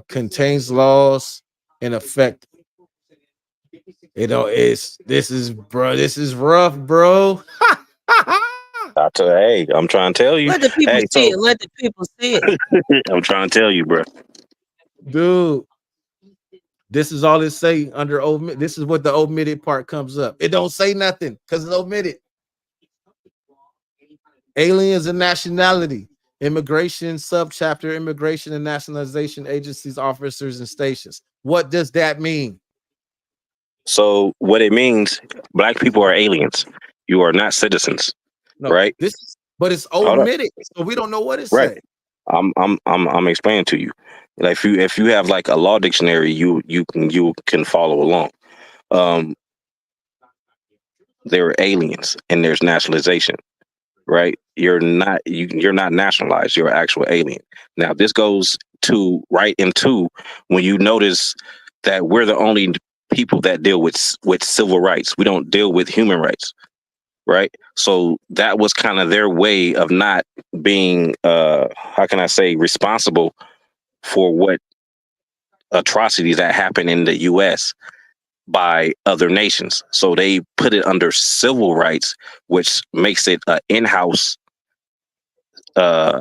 Contains laws in effect. This is rough, bro. Hey, I'm trying to tell you. Let the people Hey, see so it. Let the people see it. I'm trying to tell you, bro. Dude, this is all it say under omit. This is what the omitted part comes up. It don't say nothing because it's omitted. Aliens and nationality, immigration subchapter, immigration and nationalization agencies, officers, and stations. What does that mean? So what it means, black people are aliens. You are not citizens, No, right? this is, but it's Hold up. omitted, so we don't know what it Right. say. I'm explaining to you. Like if you have like a law dictionary, you can follow along. Um, there are aliens and there's nationalization, right? You're not nationalized. You're an actual alien. Now this goes to right into when you notice that we're the only people that deal with civil rights. We don't deal with human rights, right? So that was kind of their way of not being how can I say responsible for what atrocities that happen in the US by other nations. So they put it under civil rights, which makes it an uh,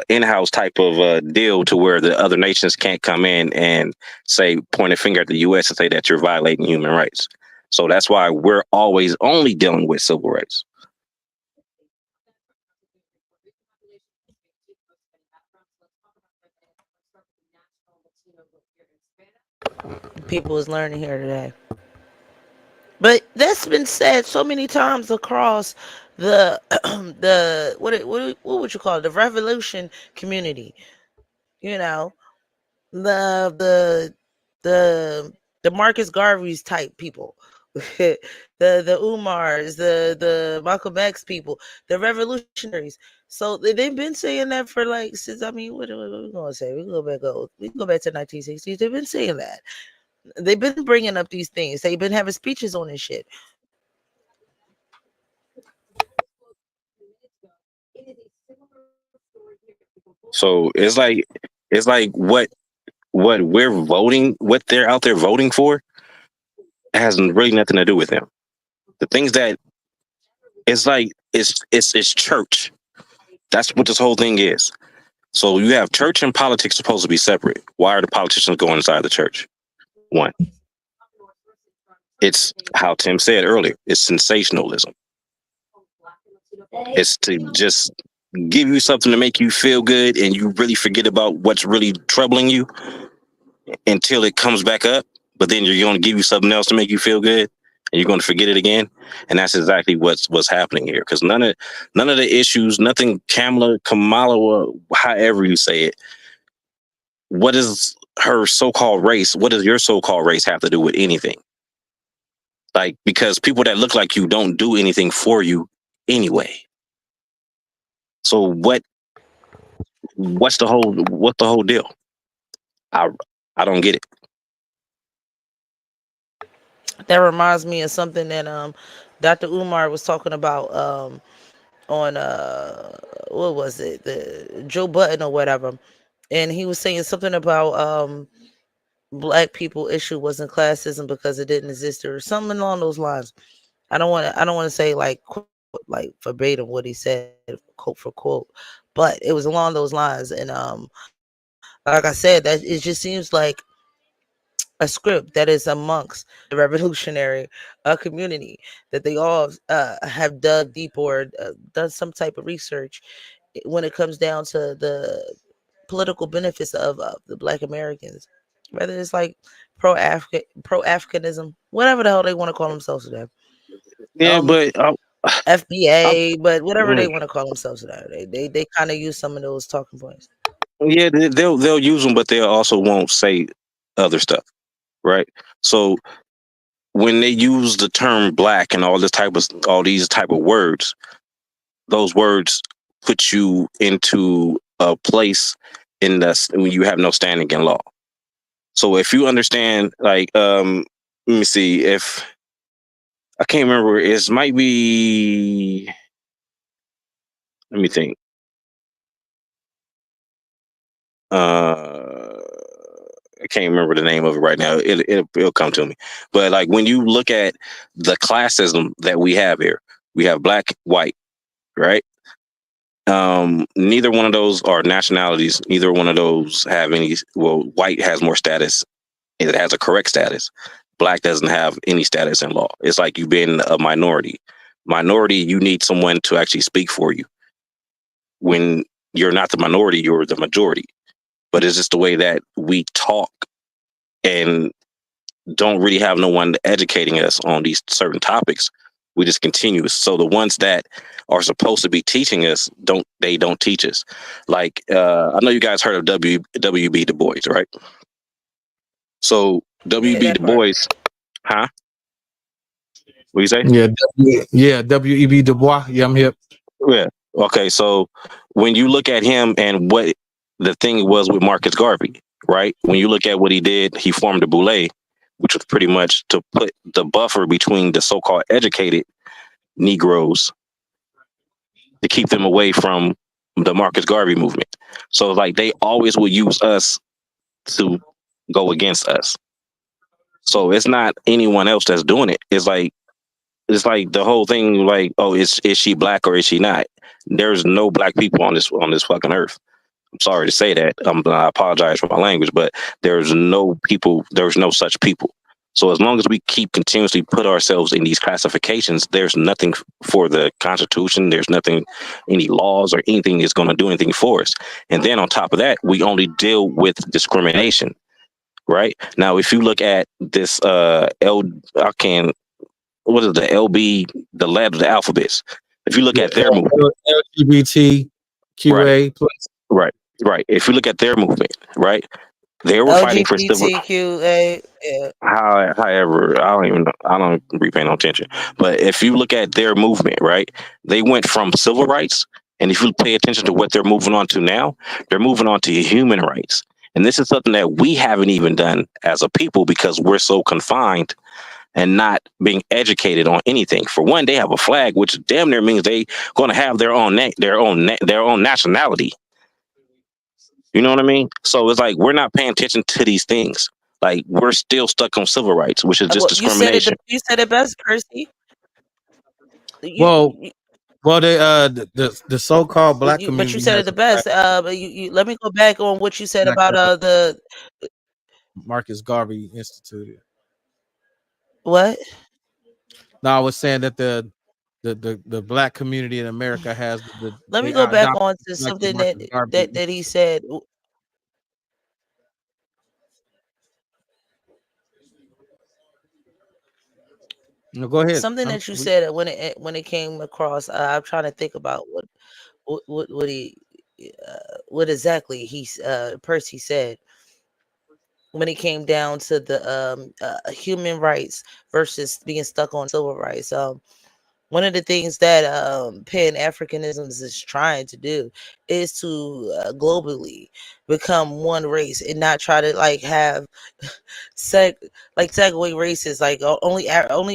in-house type of deal to where the other nations can't come in and say point a finger at the US and say that you're violating human rights. So that's why we're always only dealing with civil rights. People is learning here today. But that's been said so many times across the the what would you call it? The revolution community. You know, the the the Marcus Garvey's type people. the Umars, the Malcolm X people, the revolutionaries. So they've been saying that for like since what are we gonna say? We can go back to 1960s. They've been saying that. They've been bringing up these things. They've been having speeches on this shit. So it's like what we're voting, what they're out there voting for, has really nothing to do with them. The things that it's like it's church. That's what this whole thing is. So you have church and politics supposed to be separate. Why are the politicians going inside the church? One, it's how Tim said earlier. It's sensationalism. It's to just give you something to make you feel good, and you really forget about what's really troubling you until it comes back up. But then you're going to give you something else to make you feel good, and you're going to forget it again. And that's exactly what's happening here. Because none of the issues, nothing. Kamala, or however you say it, what is her so-called race? What does your so-called race have to do with anything? Like, because people that look like you don't do anything for you anyway. So what's the whole deal? I don't get it. That reminds me of something that Dr. Umar was talking about on what was it, the Joe Button or whatever, and he was saying something about black people issue wasn't classism because it didn't exist or something along those lines. I don't want to say like verbatim what he said quote for quote, but it was along those lines. And like I said, that it just seems like a script that is amongst the revolutionary community that they all have dug deep or done some type of research when it comes down to the political benefits of the Black Americans, whether it's like pro Africanism, whatever the hell they want to call themselves today. Yeah, but FBA, but whatever they want to call themselves today, they kind of use some of those talking points. yeah, they'll use them, but they also won't say other stuff, right? So when they use the term black and all these type of words, those words put you into a place when you have no standing in law. So if you understand, like, let me see, if I can't remember, it might be. Let me think. I can't remember the name of it right now. It'll come to me. But like when you look at the classism that we have here, we have black, white, right? Neither one of those are nationalities. Neither one of those have any. Well, white has more status. It has a correct status. Black doesn't have any status in law. It's like you've been a minority. Minority, you need someone to actually speak for you. When you're not the minority, you're the majority. But it's just the way that we talk and don't really have no one educating us on these certain topics. We just continue. So the ones that are supposed to be teaching us don't teach us. Like I know you guys heard of W.B. Du Bois, right? So W.B. Du Bois, huh? What you say? Yeah, W.E.B. Du Bois. Yeah, I'm hip. Yeah. Okay. So when you look at him and what the thing was with Marcus Garvey, right? When you look at what he did, he formed the Boule, which was pretty much to put the buffer between the so-called educated Negroes to keep them away from the Marcus Garvey movement. So like they always will use us to go against us. So it's not anyone else that's doing it. It's like the whole thing like, oh, is she black or is she not? There's no black people on this fucking earth. I'm sorry to say that. I apologize for my language, but there's no such people. So as long as we keep continuously put ourselves in these classifications, there's nothing for the Constitution. There's nothing, any laws or anything is going to do anything for us. And then on top of that, we only deal with discrimination. Right now, if you look at this, what is the LB, the letter of the alphabets? If you look at their movement, LGBTQA plus, right. If you look at their movement, right, they were fighting for civil. LGBTQA. Yeah. However, I don't really pay no attention. But if you look at their movement, right, they went from civil rights, and if you pay attention to what they're moving on to now, they're moving on to human rights. And this is something that we haven't even done as a people because we're so confined and not being educated on anything. For one, they have a flag, which damn near means they going to have their own nationality. You know what I mean? So it's like we're not paying attention to these things. Like we're still stuck on civil rights, which is just discrimination. You said it best, Percy. Well, the so-called black community. But you said it the best. Let me go back on what you said about the Marcus Garvey instituted. What? No, I was saying that the black community in America has. Let me go back on to something that he said. No, go ahead. Something that you said when it came across. I'm trying to think about what exactly Percy said when it came down to the human rights versus being stuck on civil rights. One of the things that Pan-Africanism is trying to do is to globally become one race and not try to like have segue races, like only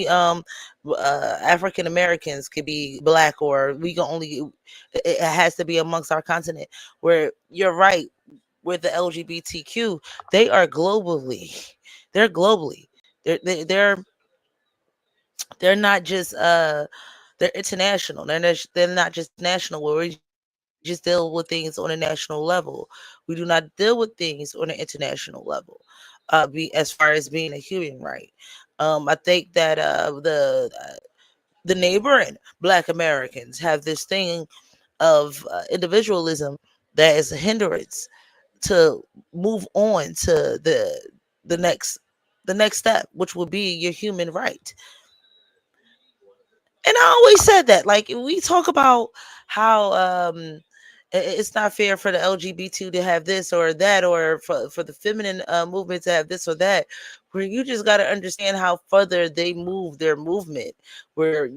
African Americans could be black, or it has to be amongst our continent. Where you're right, with the LGBTQ, they're globally. They're not just they're international. They're not just national, where we just deal with things on a national level. We do not deal with things on an international level. As far as being a human right. I think that the neighboring Black Americans have this thing of individualism that is a hindrance to move on to the next step, which would be your human right. And I always said that, like, we talk about how it's not fair for the LGBT to have this or that, or for the feminine movement to have this or that, where you just got to understand how further they move their movement, where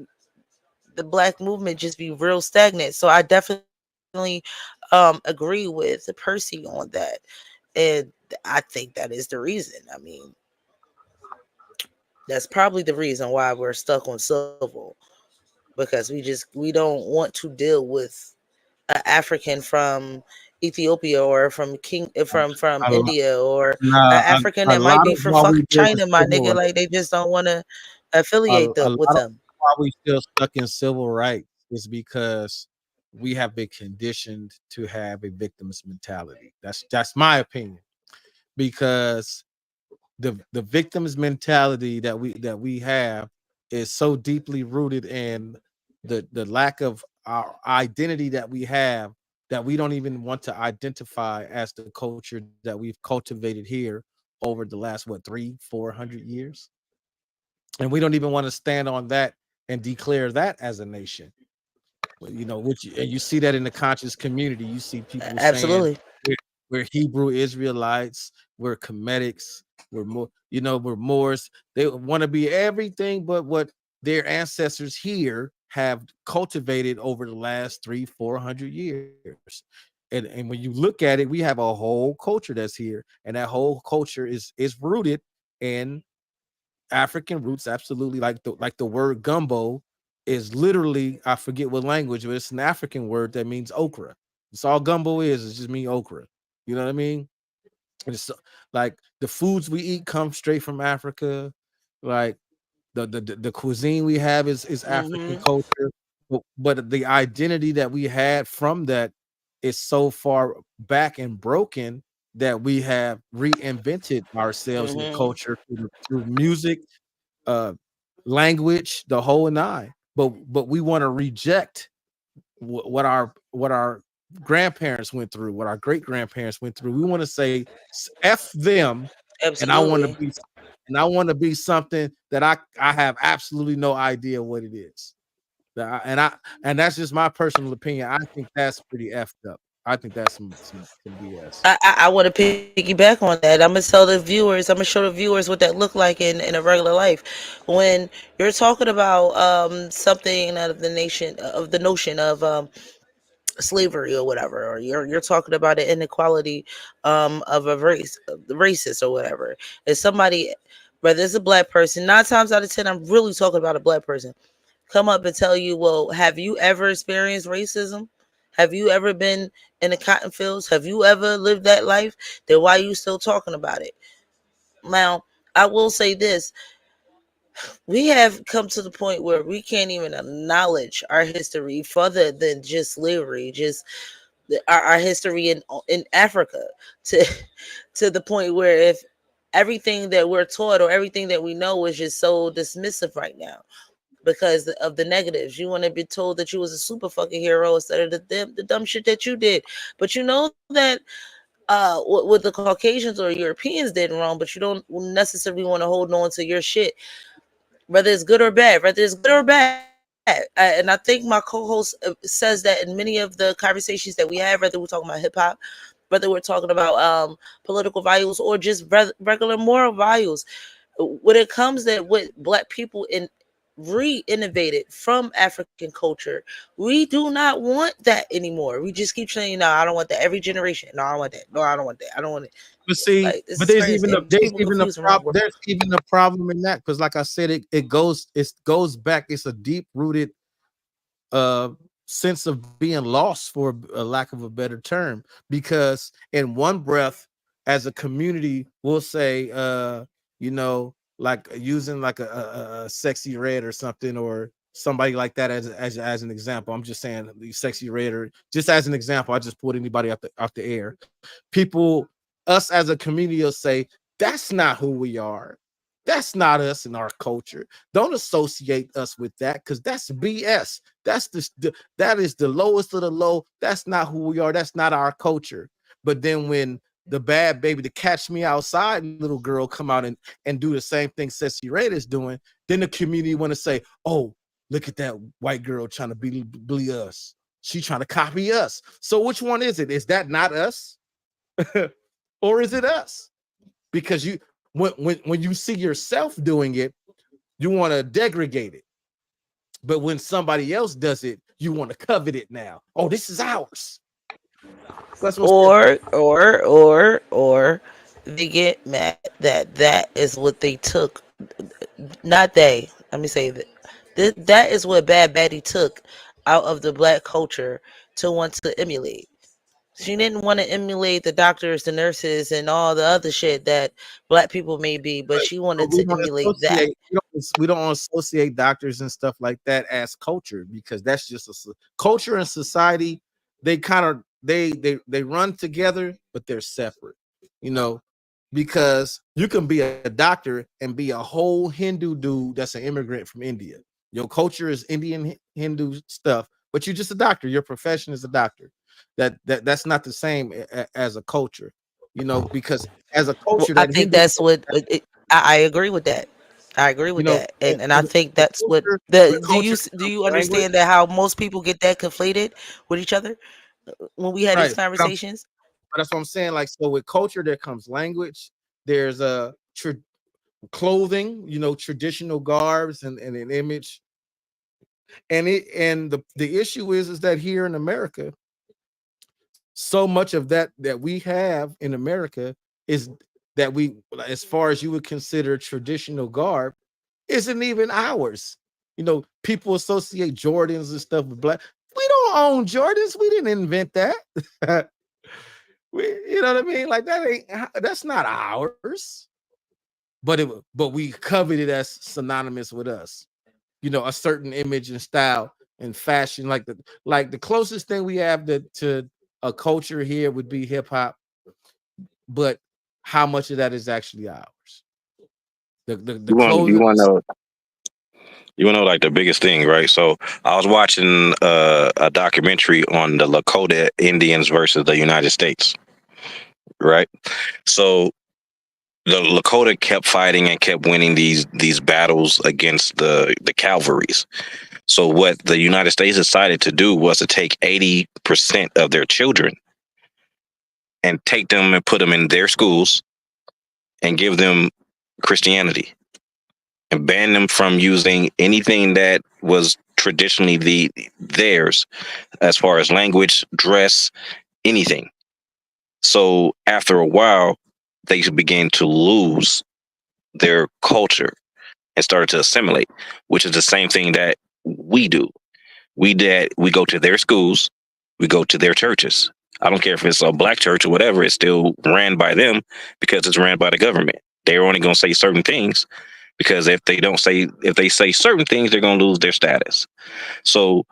the Black movement just be real stagnant. So I definitely agree with Percy on that. And I think that is the reason. I mean, that's probably the reason why we're stuck on civil. Because we don't want to deal with an African from Ethiopia or from India, or an African that might be from fucking China, my nigga. Like, they just don't want to affiliate with them. Why we still stuck in civil rights is because we have been conditioned to have a victim's mentality. That's my opinion, because the victim's mentality that we have is so deeply rooted in the lack of our identity that we have, that we don't even want to identify as the culture that we've cultivated here over the last 300-400 years, and we don't even want to stand on that and declare that as a nation. And you see that in the conscious community. You see people saying Absolutely. we're Hebrew Israelites, we're Cometics, we're Moors. They want to be everything but what their ancestors here have cultivated over the last 300-400 years. And when you look at it, we have a whole culture that's here, and that whole culture is rooted in African roots. Absolutely. Like the word gumbo is literally, I forget what language, but it's an African word that means okra. It's all gumbo is. It's just mean okra. You know what I mean? And it's like the foods we eat come straight from Africa. Like the cuisine we have is African culture, but the identity that we had from that is so far back and broken that we have reinvented ourselves in culture through music, language, the whole nine. But we want to reject what our grandparents went through, what our great grandparents went through. We want to say F them, and I want to be something that I have absolutely no idea what it is. And that's just my personal opinion. I think that's pretty effed up. I think that's some BS. I want to piggyback on that. I'm gonna show the viewers what that look like in a regular life. When you're talking about something out of the notion of slavery or whatever, or you're talking about an inequality of a race, the racist or whatever. If somebody, whether it's a black person, 9 times out of 10, I'm really talking about a black person, come up and tell you, well, have you ever experienced racism? Have you ever been in the cotton fields? Have you ever lived that life? Then why are you still talking about it? Now, I will say this. We have come to the point where we can't even acknowledge our history further than just slavery, just our history in Africa, to the point where if everything that we're taught or everything that we know is just so dismissive right now because of the negatives. You want to be told that you was a super fucking hero instead of the dumb shit that you did. But you know that what the Caucasians or Europeans did wrong, but you don't necessarily want to hold on to your shit, whether it's good or bad. And I think my co-host says that in many of the conversations that we have, whether we're talking about hip hop, whether we're talking about political values or just regular moral values, when it comes that what black people re-innovated from African culture, we do not want that anymore. We just keep saying, no, I don't want that. Every generation, no, I don't want that. No, I don't want that. I don't want it. But see, Like, but there's even a problem in that, because like I said, it goes back. It's a deep rooted sense of being lost, for a lack of a better term, because in one breath, as a community, we'll say, like using like a Sexy Red or something, or somebody like that as an example. I'm just saying Sexy Red, or just as an example. I just pulled anybody out the air. People, us as a community, will say that's not who we are. That's not us in our culture. Don't associate us with that, because that's BS. That is the lowest of the low. That's not who we are. That's not our culture. But then when the Bad Baby, the Catch Me Outside little girl come out and do the same thing Sexy Red is doing, then the community want to say, oh, look at that white girl trying to be us. She trying to copy us. So which one is it? Is that not us? Or is it us? Because when you see yourself doing it, you want to degrade it. But when somebody else does it, you want to covet it now. Oh, this is ours. Or they get mad that is what they took. Not they. Let me say that that is what Bad Betty took out of the black culture to want to emulate. She didn't want to emulate the doctors, the nurses, and all the other shit that black people may be, but she wanted to emulate that. We don't we don't associate doctors and stuff like that as culture, because that's just culture and society. They kind of they run together, but they're separate. You know, because you can be a doctor and be a whole Hindu dude that's an immigrant from India. Your culture is Indian Hindu stuff, but you're just a doctor. Your profession is a doctor. That's not the same as a culture, you know, because as a Well, culture, I that think Hindu, that's what I agree with that. I agree you with know, that, and I think when that's what culture, when the culture do becomes you language, understand that how most people get that conflated with each other when we had these right? conversations? But that's what I'm saying. Like, so with culture, there comes language. There's a clothing, you know, traditional garbs and an image. And the issue is that here in America, so much of that we have in America is that we, as far as you would consider traditional garb, isn't even ours. You know, people associate Jordans and stuff with black. We don't own Jordans. We didn't invent that. You know what I mean? Like that's not ours. But we covet it as synonymous with us. You know, a certain image and style and fashion. Like the closest thing we have to a culture here would be hip hop, but how much of that is actually ours? The You want clothing. you want to know you want to know like the biggest thing, right? So I was watching a documentary on the Lakota Indians versus the United States, right? So the Lakota kept fighting and kept winning these battles against the cavalries. So what the United States decided to do was to take 80% of their children and take them and put them in their schools and give them Christianity and ban them from using anything that was traditionally theirs as far as language, dress, anything. So after a while, they began to lose their culture and started to assimilate, which is the same thing that we do. We go to their schools, we go to their churches. I don't care if it's a black church or whatever, it's still ran by them because it's ran by the government. They're only going to say certain things because if they say certain things, they're going to lose their status. So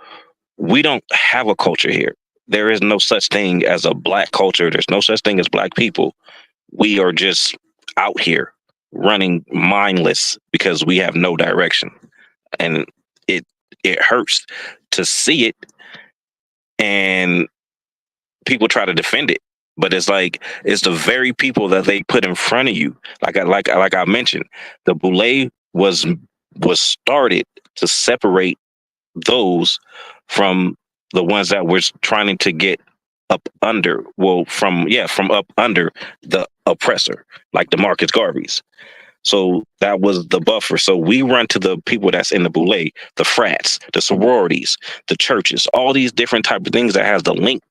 we don't have a culture here. There is no such thing as a black culture. There's no such thing as black people. We are just out here running mindless because we have no direction. And it hurts to see it, and people try to defend it, but it's like it's the very people that they put in front of you. Like I mentioned, the Boule was started to separate those from the ones that were trying to get up under, from up under the oppressor, like the Marcus Garveys. So that was the buffer. So we run to the people that's in the Boule, the frats, the sororities, the churches, all these different type of things that has the link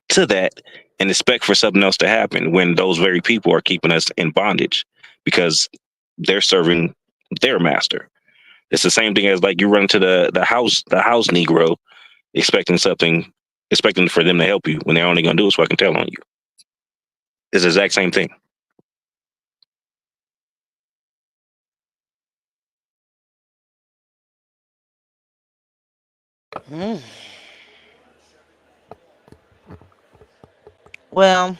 to that, and expect for something else to happen when those very people are keeping us in bondage because they're serving their master. It's the same thing as like you run to the house Negro expecting for them to help you when they're only going to do is fucking tell on you. It's the exact same thing. Mm. Well,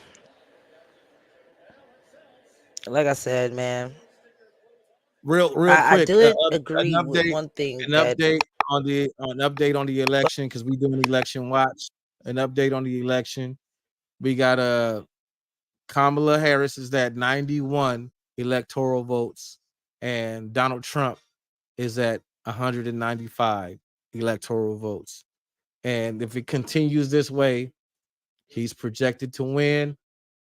like I said, man, Real I quick, did an agree with update, one thing an that update an update on the election, because we doing election watch. An update on the election. We got Kamala Harris is at 91 electoral votes, and Donald Trump is at 195 electoral votes. And if it continues this way, he's projected to win.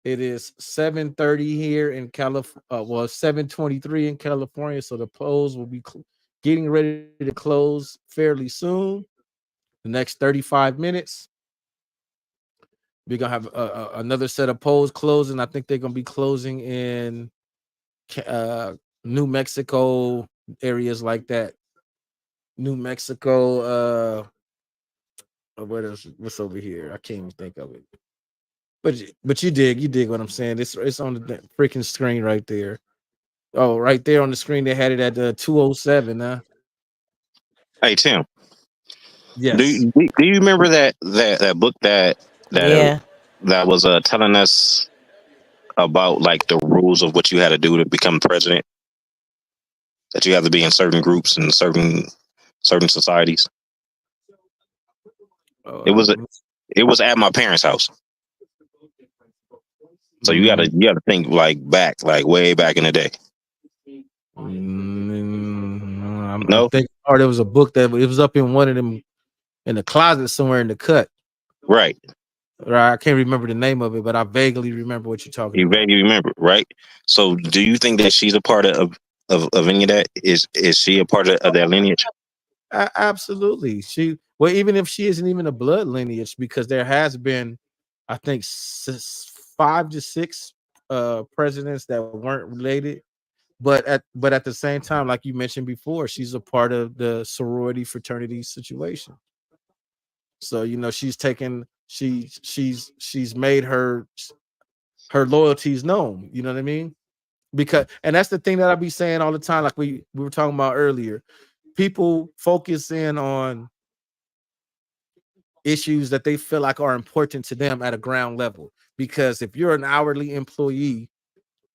It is 7:30 here in California. 7:23 in California. So the polls will be getting ready to close fairly soon. The next 35 minutes, we're gonna have another set of polls closing. I think they're gonna be closing in New Mexico, areas like that. New Mexico. What else? What's over here? I can't even think of it. But you dig what I'm saying. It's on the freaking screen right there. Oh, right there on the screen, they had it at the 207. Hey Tim, Yes. do you remember that book that Yeah. that was telling us about like the rules of what you had to do to become president? That you have to be in certain groups and certain societies. It was Um, it was at my parents' house. So you mm, gotta think like back, like way back in the day. I'm No, thinking. Or there was a book that it was up in one of them in the closet somewhere in the cut. right? Right, I can't remember the name of it, but I vaguely remember what you're talking You about. vaguely remember, right? So do you think that she's a part of any of that? Is she a part of that lineage? Absolutely. Well, even if she isn't even a blood lineage, because there has been, I think, 5 to 6 presidents that weren't related. But at the same time, like you mentioned before, she's a part of the sorority fraternity situation. So she's taken she's made her loyalties known. You know what I mean? Because and that's the thing that I be saying all the time, like we were talking about earlier. People focus in on issues that they feel like are important to them at a ground level. Because if you're an hourly employee,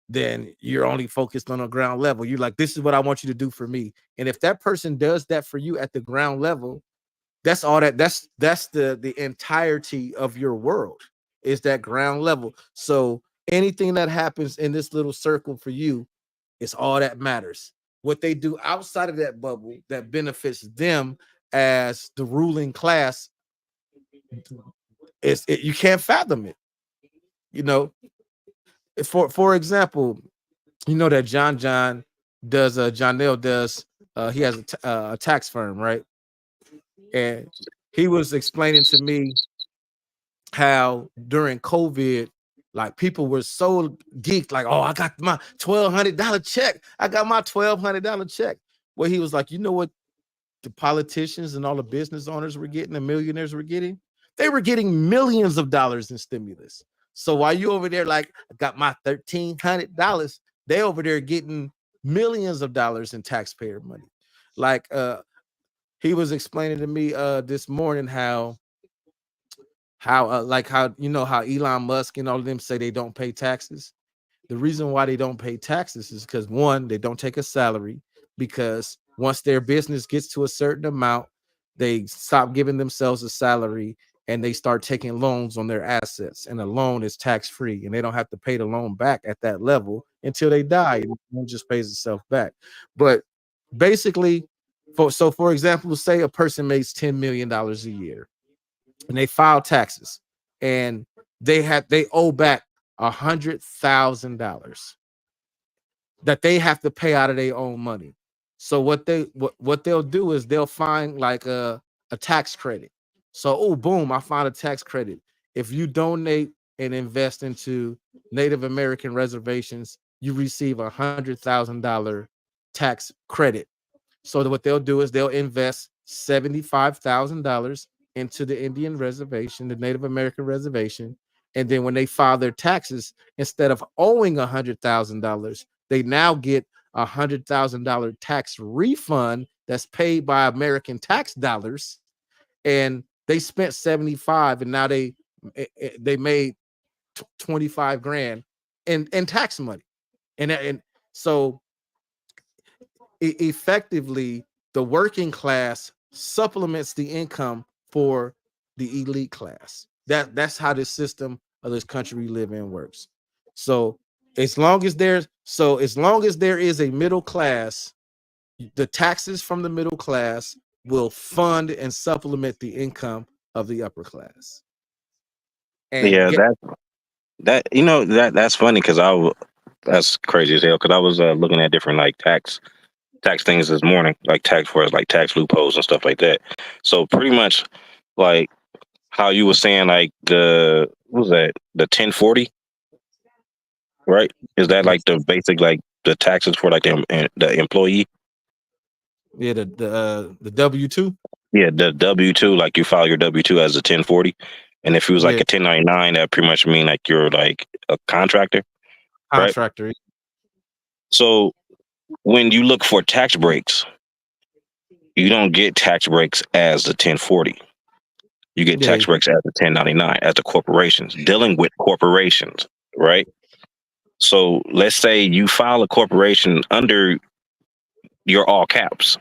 then you're only focused on a ground level. You're like, this is what I want you to do for me. And if that person does that for you at the ground level, that's all that's the entirety of your world is that ground level. So anything that happens in this little circle for you is all that matters. What they do outside of that bubble that benefits them as the ruling class you can't fathom it. You know, for example, that John John Nail does he has a tax firm, right? And he was explaining to me how during COVID, like people were so geeked, like, oh, I got my $1,200 check. I got my $1,200 check. Well, he was like, you know what the politicians and all the business owners were getting, the millionaires were getting? They were getting millions of dollars in stimulus. So while you over there, like, I got my $1,300, they over there getting millions of dollars in taxpayer money. Like he was explaining to me this morning how like how how Elon Musk and all of them say they don't pay taxes. The reason why they don't pay taxes is because one, they don't take a salary, because once their business gets to a certain amount, they stop giving themselves a salary and they start taking loans on their assets. And a loan is tax free and they don't have to pay the loan back at that level until they die. The loan just pays itself back. But basically, for example, say a person makes $10 million a year and they file taxes and they owe back $100,000 that they have to pay out of their own money. So what they'll do is they'll find like a tax credit. So boom, I found a tax credit. If you donate and invest into Native American reservations, you receive $100,000 tax credit. So what they'll do is they'll invest $75,000 into the Indian reservation, the Native American reservation. And then when they file their taxes, instead of owing $100,000, they now get $100,000 tax refund that's paid by American tax dollars. And they spent 75 and now they made 25 grand in tax money. And so effectively the working class supplements the income for the elite class. That's how the system of this country we live in works. So as long as there is a middle class, the taxes from the middle class will fund and supplement the income of the upper class. And Yeah, that's funny because that's crazy as hell because I was looking at different like tax things this morning, like tax for like tax loopholes and stuff like that. So pretty much like how you were saying, like what was that, the 1040, right? Is that like the basic like the taxes for like the employee? yeah, the W-2. Yeah, the W-2, like you file your W-2 as a 1040, and if it was like Yeah, a 1099, that pretty much mean like you're like a contractor, right? contractor. So when you look for tax breaks, you don't get tax breaks as the 1040. You get Yeah, tax breaks as the 1099, as the corporations, dealing with corporations, right? So let's say you file a corporation under your all caps,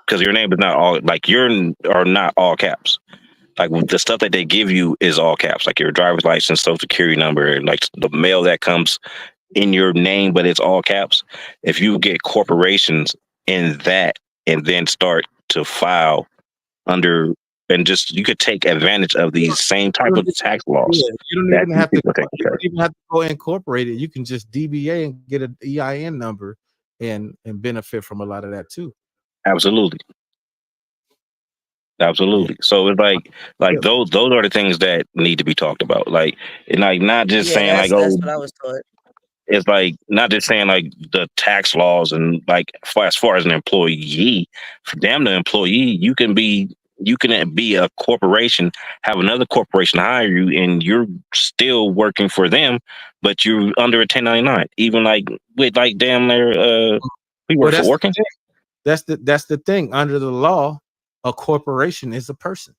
because your name is not all, like are not all caps. Like the stuff that they give you is all caps, like your driver's license, social security number, like the mail that comes in your name, but it's all caps. If you get corporations in that and then start to file under, and just you could take advantage of these same type of tax laws yeah, you don't that even these have to. people take. You don't even have to go incorporate it. You can just DBA and get an EIN number and benefit from a lot of that too. Absolutely. Yeah. Absolutely. So it's like Yeah. those are the things that need to be talked about. Like, and like not just Yeah, saying like, that's oh, what I was taught. it's like not just saying like the tax laws and like as far as an employee, for damn the employee, you can be a corporation, have another corporation hire you, and you're still working for them, but you're under a 1099. Even like with like damn near we Well, work for that's the Orkin. thing. That's the thing. Under the law, a corporation is a person.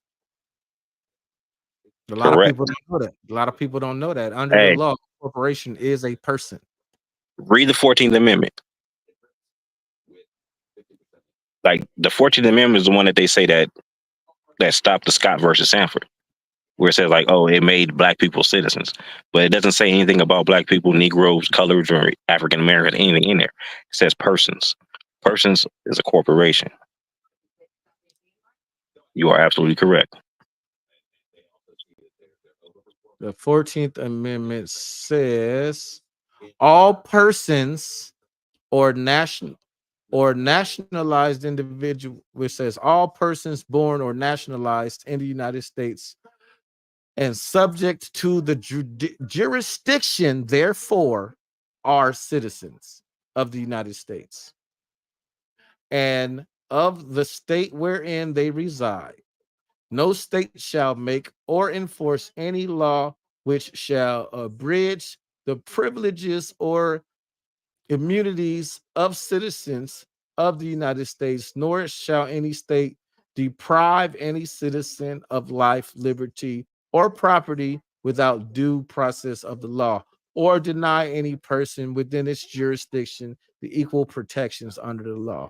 A lot of Correct. people don't know that. A lot of people don't know that. Under the Hey, law, a corporation is a person. read the 14th Amendment. Like the 14th Amendment is the one that they say that stopped the Scott versus Sanford, where it says like, oh, it made black people citizens, but it doesn't say anything about black people, Negroes, coloreds, or African Americans, anything in there. It says persons. Persons is a corporation. You are absolutely correct. The 14th Amendment says all persons or nationalized individual, which says all persons born or nationalized in the United States and subject to the jurisdiction, therefore, are citizens of the United States and of the state wherein they reside. No state shall make or enforce any law which shall abridge the privileges or immunities of citizens of the United States, nor shall any state deprive any citizen of life, liberty, or property without due process of the law, or deny any person within its jurisdiction the equal protections under the law.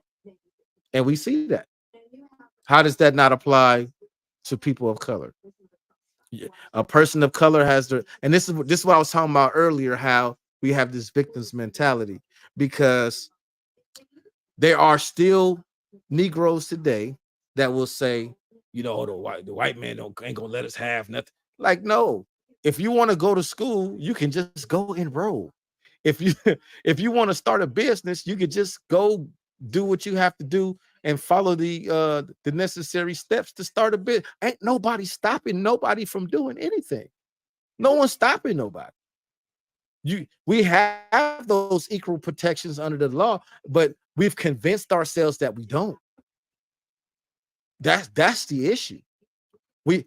And we see that. How does that not apply to people of color? A person of color has the, and this is what I was talking about earlier, how we have this victims mentality, because there are still Negroes today that will say, you know, the white man ain't gonna let us have nothing. Like, no, if you want to go to school, you can just go enroll. If you if you want to start a business, you could just go do what you have to do and follow the necessary steps to start a business. Ain't nobody stopping nobody from doing anything. No one's stopping nobody. We have those equal protections under the law, but we've convinced ourselves that we don't. That's the issue. We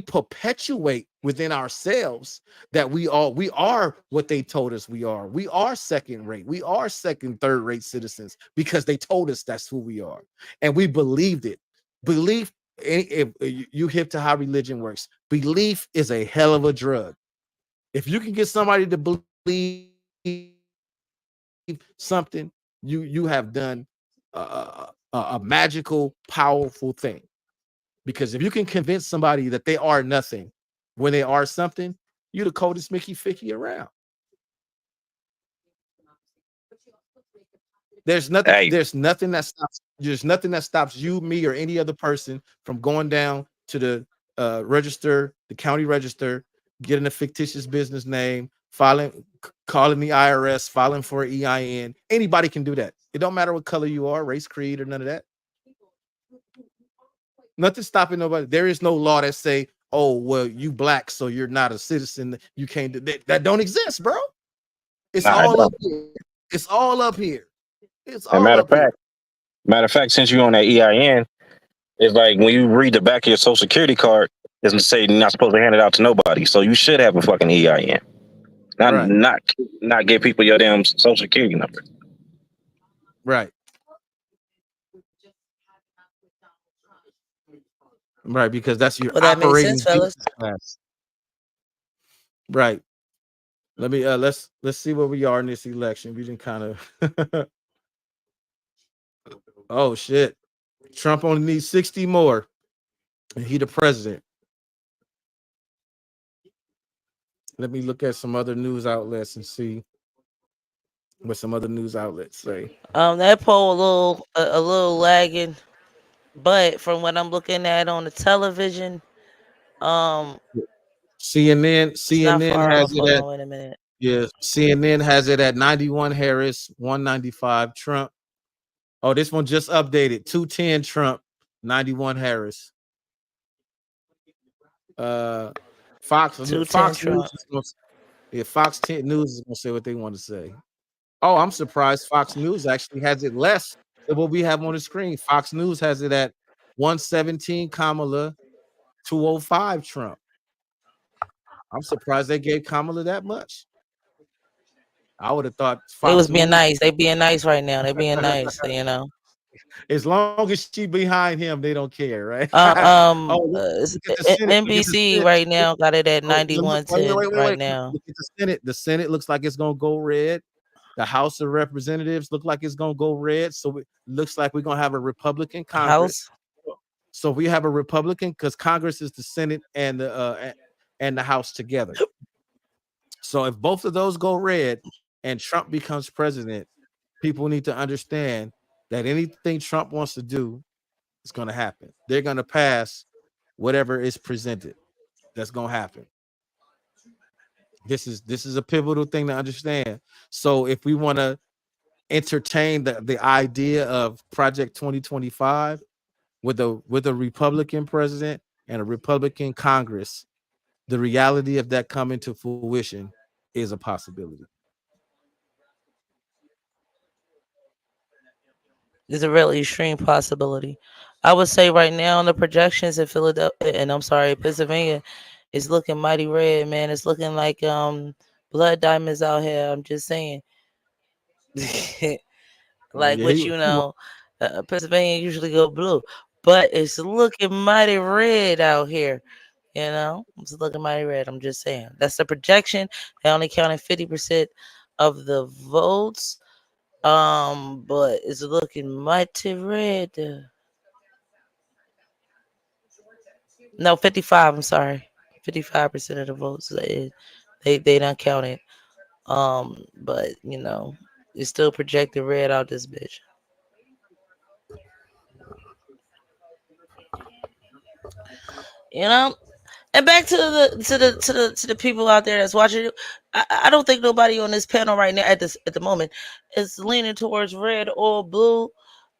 perpetuate within ourselves that we are what they told us we are. We are second rate. We are second, third rate citizens because they told us that's who we are, and we believed it. Belief, if you hip to how religion works, belief is a hell of a drug. If you can get somebody to believe something, you have done a magical, powerful thing. Because if you can convince somebody that they are nothing when they are something, you're the coldest Mickey Ficky around. There's nothing. Hey, There's nothing that stops. There's nothing that stops you, me, or any other person from going down to the register, the county register, getting a fictitious business name, calling the IRS, filing for an EIN. Anybody can do that. It don't matter what color you are, race, creed, or none of that. Nothing stopping nobody. There is no law that say, "Oh, well, you black, so you're not a citizen. You can't do that." That don't exist, bro. It's all up here. It's all up here. It's all matter up here. Matter of fact, since you're on that EIN, it's like when you read the back of your social security card, it doesn't say you're not supposed to hand it out to nobody. So you should have a fucking EIN. Not Right. not give people your damn social security number. Right. Right. Because that's your Well, that makes sense, operating fellas. business class. Right. Let me let's see where we are in this election. We didn't kind of oh shit. Trump only needs 60 more, and he the president. Let me look at some other news outlets and see what some other news outlets say. That poll a little lagging, but from what I'm looking at on the television, CNN it's not CNN far has off. it Hold at on, wait a minute. CNN has it at 91 Harris, 195 Trump. Oh, this one just updated. 210 Trump, 91 Harris. Fox 210 News Trump. is gonna, Fox 10 News is gonna say what they want to say. Oh, I'm surprised Fox News actually has it less than what we have on the screen. Fox News has it at 117 Kamala, 205 Trump. I'm surprised they gave Kamala that much. I would have thought They Fox was being News, nice. They being nice right now. They being nice. as long as she behind him, they don't care, right? Oh, look at the Senate. Look at the NBC Senate. right now got it at Oh, look, wait, 9110 wait, wait, right wait. now. Look at the Senate. The Senate looks like it's gonna go red. The House of Representatives look like it's gonna go red. So it looks like we're gonna have a Republican Congress. House. So we have a Republican because Congress is the Senate and the House together. So if both of those go red and Trump becomes president, people need to understand that anything Trump wants to do is going to happen. They're going to pass whatever is presented. That's going to happen. This is a pivotal thing to understand. So if we want to entertain the idea of Project 2025 with a Republican president and a Republican Congress, the reality of that coming to fruition is a possibility. It's a really extreme possibility. I would say right now in the projections in Philadelphia, and I'm sorry, Pennsylvania, is looking mighty red, man. It's looking like blood diamonds out here. I'm just saying. Like Yeah, which Pennsylvania usually go blue, but it's looking mighty red out here. It's looking mighty red. I'm just saying that's the projection. They only counted 50% of the votes, but it's looking mighty red. No, 55. I'm sorry, 55% of the votes they don't count it. But it's still projected red out this bitch. And back to the people out there that's watching. I don't think nobody on this panel right now at the moment is leaning towards red or blue.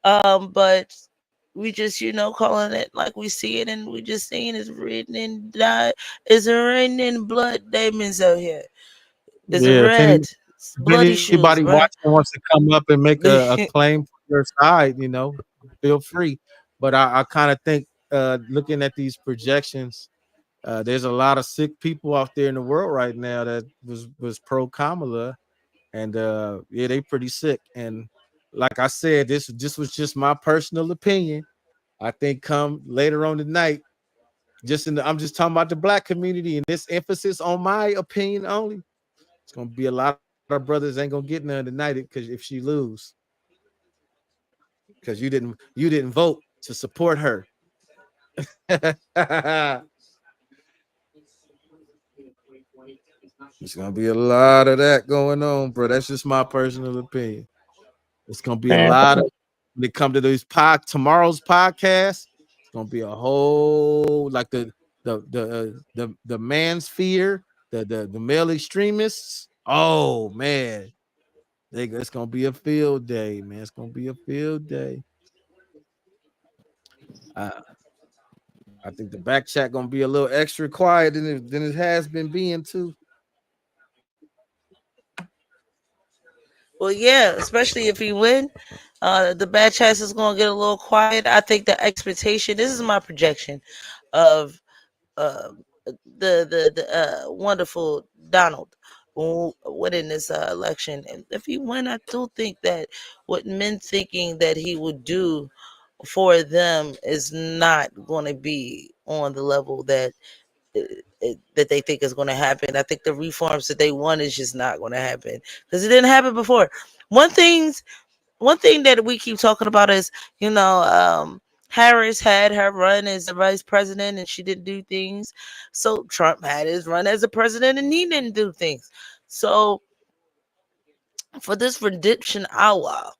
But we just calling it like we see it, and we just saying it's written and died. It's written in blood diamonds out here. It's red. It's bloody shoes, anybody bro. watching wants to come up and make a claim for your side, feel free. But I kind of think looking at these projections, there's a lot of sick people out there in the world right now that was pro Kamala, and yeah, they pretty sick. And like I said, this was just my personal opinion. I think come later on tonight, I'm just talking about the black community and this emphasis on my opinion only. It's gonna be a lot of our brothers ain't gonna get none tonight because if she lose, because you didn't vote to support her. There's gonna be a lot of that going on, bro. That's just my personal opinion. It's gonna be a lot of when it come to these tomorrow's podcast. It's gonna be a whole like the man's fear, the male extremists. Oh man, it's gonna be a field day, man. It's gonna be a field day. I think the back chat gonna be a little extra quiet than it has been being too. Well, yeah, especially if he win, the bad chance is gonna get a little quiet. I think the expectation. This is my projection of the wonderful Donald. winning this election. And if he win, I do think that what men thinking that he would do for them is not going to be on the level that that they think is going to happen. I think the reforms that they want is just not going to happen because it didn't happen before. One thing that we keep talking about is, Harris had her run as the vice president and she didn't do things. So Trump had his run as a president and he didn't do things. So for this redemption hour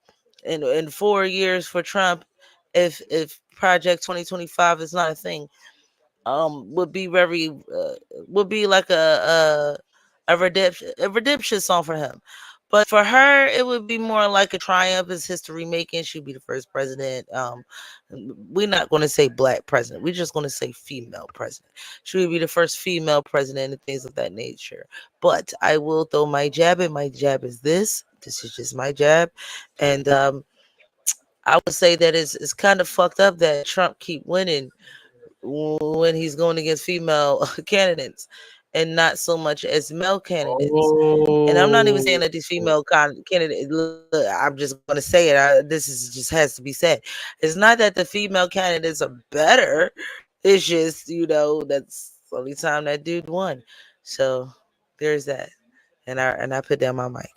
in 4 years for Trump, if Project 2025 is not a thing, would be very would be like a redemption song for him. But for her, it would be more like a triumph. It's history making. She'd be the first president. We're not going to say black president. We're just going to say female president. She would be the first female president and things of that nature. But I will throw my jab, and my jab is this. This is just my jab, and I would say that it's kind of fucked up that Trump keep winning when he's going against female candidates and not so much as male candidates. And I'm not even saying that these female candidates, I'm just going to say it. This is just has to be said. It's not that the female candidates are better. It's just, that's the only time that dude won. So there's that. And I put down my mic.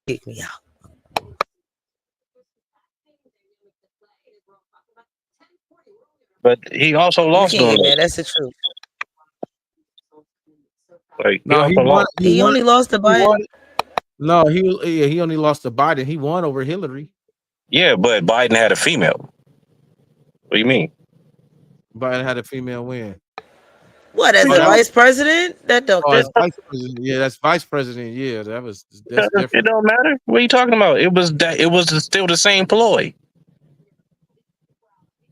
Kick me out. But he also lost You can't on get mad. it. That's the truth. Like, No, he won. He only lost to Biden. No, he only lost to Biden. He won over Hillary. Yeah, but Biden had a female. What do you mean? Biden had a female win. What, as a vice president? That don't. Oh, as vice president. Yeah, that's vice president. Yeah, that's different. It don't matter. What are you talking about? It was still the same ploy.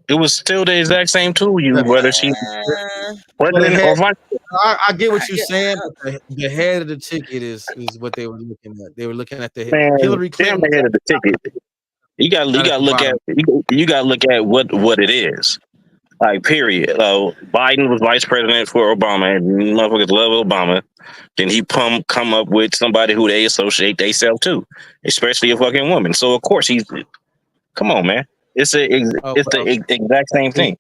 It was still the exact same tool used, whether she president or vice. I get what you're saying, but the head of the ticket is what they were looking at. They were looking at the Man, Hillary damn Clinton. the head of the ticket. You got to look at what it is. Like, period. Biden was vice president for Obama, and motherfuckers love Obama. Then he come up with somebody who they associate themselves to, especially a fucking woman. So of course come on, man. It's the exact same thing.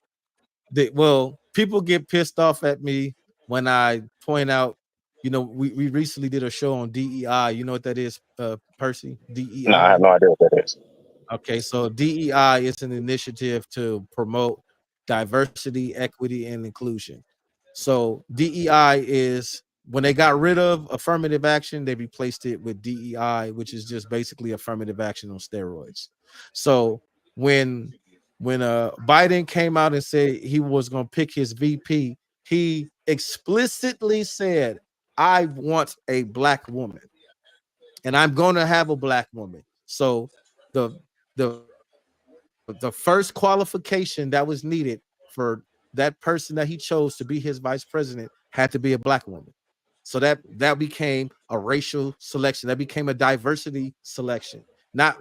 Well, people get pissed off at me when I point out, we recently did a show on DEI. You know what that is, Percy? DEI. No, I have no idea what that is. Okay, so DEI is an initiative to promote diversity, equity, and inclusion. So DEI is when they got rid of affirmative action, they replaced it with DEI, which is just basically affirmative action on steroids. So when Biden came out and said he was going to pick his VP, he explicitly said, "I want a black woman, and I'm going to have a black woman." So the first qualification that was needed for that person that he chose to be his vice president had to be a black woman. So that became a racial selection. That became a diversity selection. Not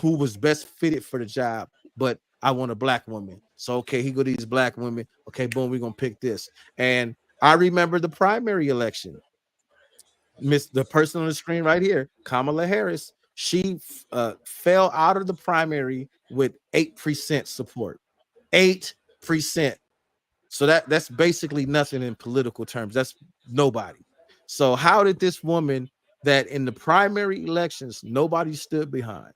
who was best fitted for the job, but I want a black woman. So okay, he go to these black women. Okay, boom, we're gonna pick this. And I remember the primary election. The person on the screen right here, Kamala Harris. She fell out of the primary with 8% support. 8%. So that's basically nothing in political terms. That's nobody. So how did this woman that in the primary elections nobody stood behind,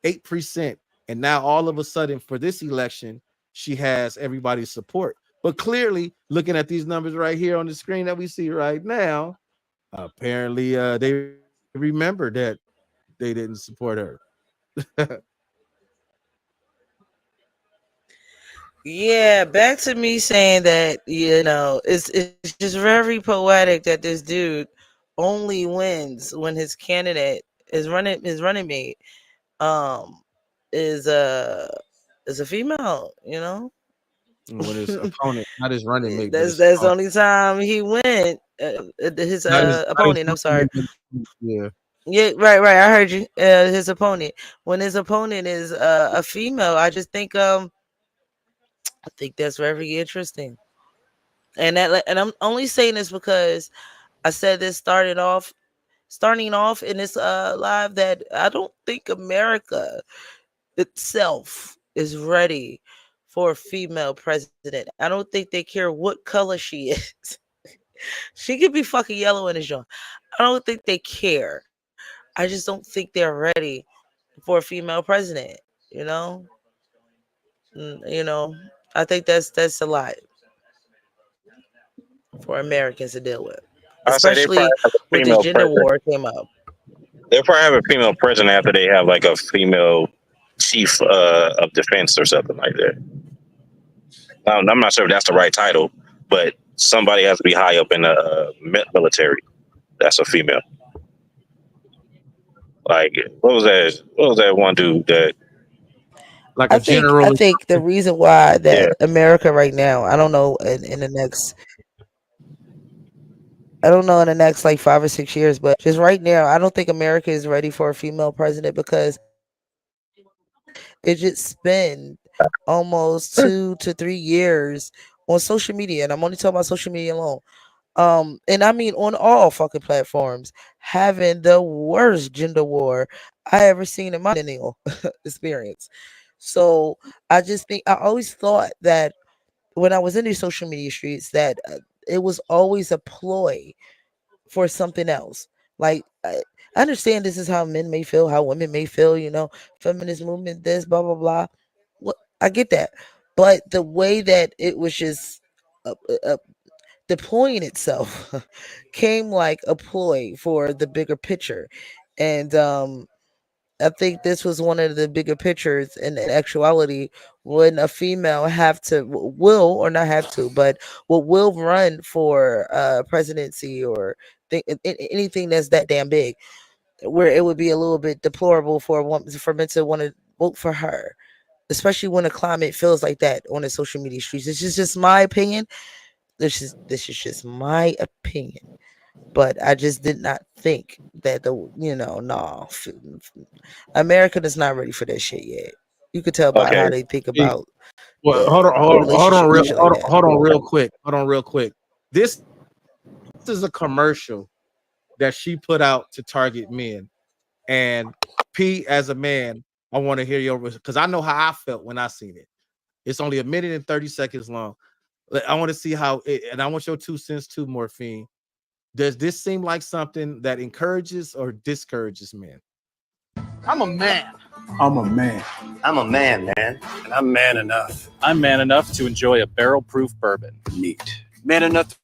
8%, and now all of a sudden for this election she has everybody's support? But clearly, looking at these numbers right here on the screen that we see right now, apparently they remember that they didn't support her. Yeah, back to me saying that, it's just very poetic that this dude only wins when his candidate his running mate is a female, When his opponent, not his running mate. That's the only time he went. His opponent. I'm sorry. Yeah. Yeah, right. I heard you. His opponent. When his opponent is a female, I just think I think that's very interesting. And I'm only saying this because I said this starting off in this live, that I don't think America itself is ready for a female president. I don't think they care what color she is. She could be fucking yellow in his joint. I don't think they care. I just don't think they're ready for a female president. You know, you know. I think that's a lot for Americans to deal with, I say they probably especially have a when this female gender president. war came up. They'll probably have a female president after they have like a female chief of defense or something like that. I'm not sure if that's the right title, but somebody has to be high up in the military. That's a female. Like what was that? What was that one dude that? Like a I general. think the reason why that Yeah. America right now, I don't know in the next like 5 or 6 years, but just right now, I don't think America is ready for a female president because it just spent almost 2 to 3 years on social media, and I'm only talking about social media alone. And I mean on all fucking platforms, having the worst gender war I ever seen in my millennial experience. So I just think I always thought that when I was in these social media streets that it was always a ploy for something else. Like I understand this is how men may feel, how women may feel, feminist movement, this, blah blah blah. What I get that, but the way that it was just uh, uh, deploying itself came like a ploy for the bigger picture, and I think this was one of the bigger pictures in actuality when a female have to will or not have to, but will run for presidency or anything that's that damn big, where it would be a little bit deplorable for a woman for men to want to vote for her, especially when the climate feels like that on the social media streets. This is just my opinion. This is just my opinion. But I just did not think that no, America is not ready for that shit yet. You could tell by Okay. how they think about Well, hold on, real quick. Hold on, real quick. This is a commercial that she put out to target men, and P, as a man, I want to hear your, because I know how I felt when I seen it. It's only 1 minute and 30 seconds long. I want to see how it, and I want your 2 cents too, Morphine. Does this seem like something that encourages or discourages men? I'm a man. I'm a man. I'm a man, man. And I'm man enough. I'm man enough to enjoy a barrel-proof bourbon. Neat. Man enough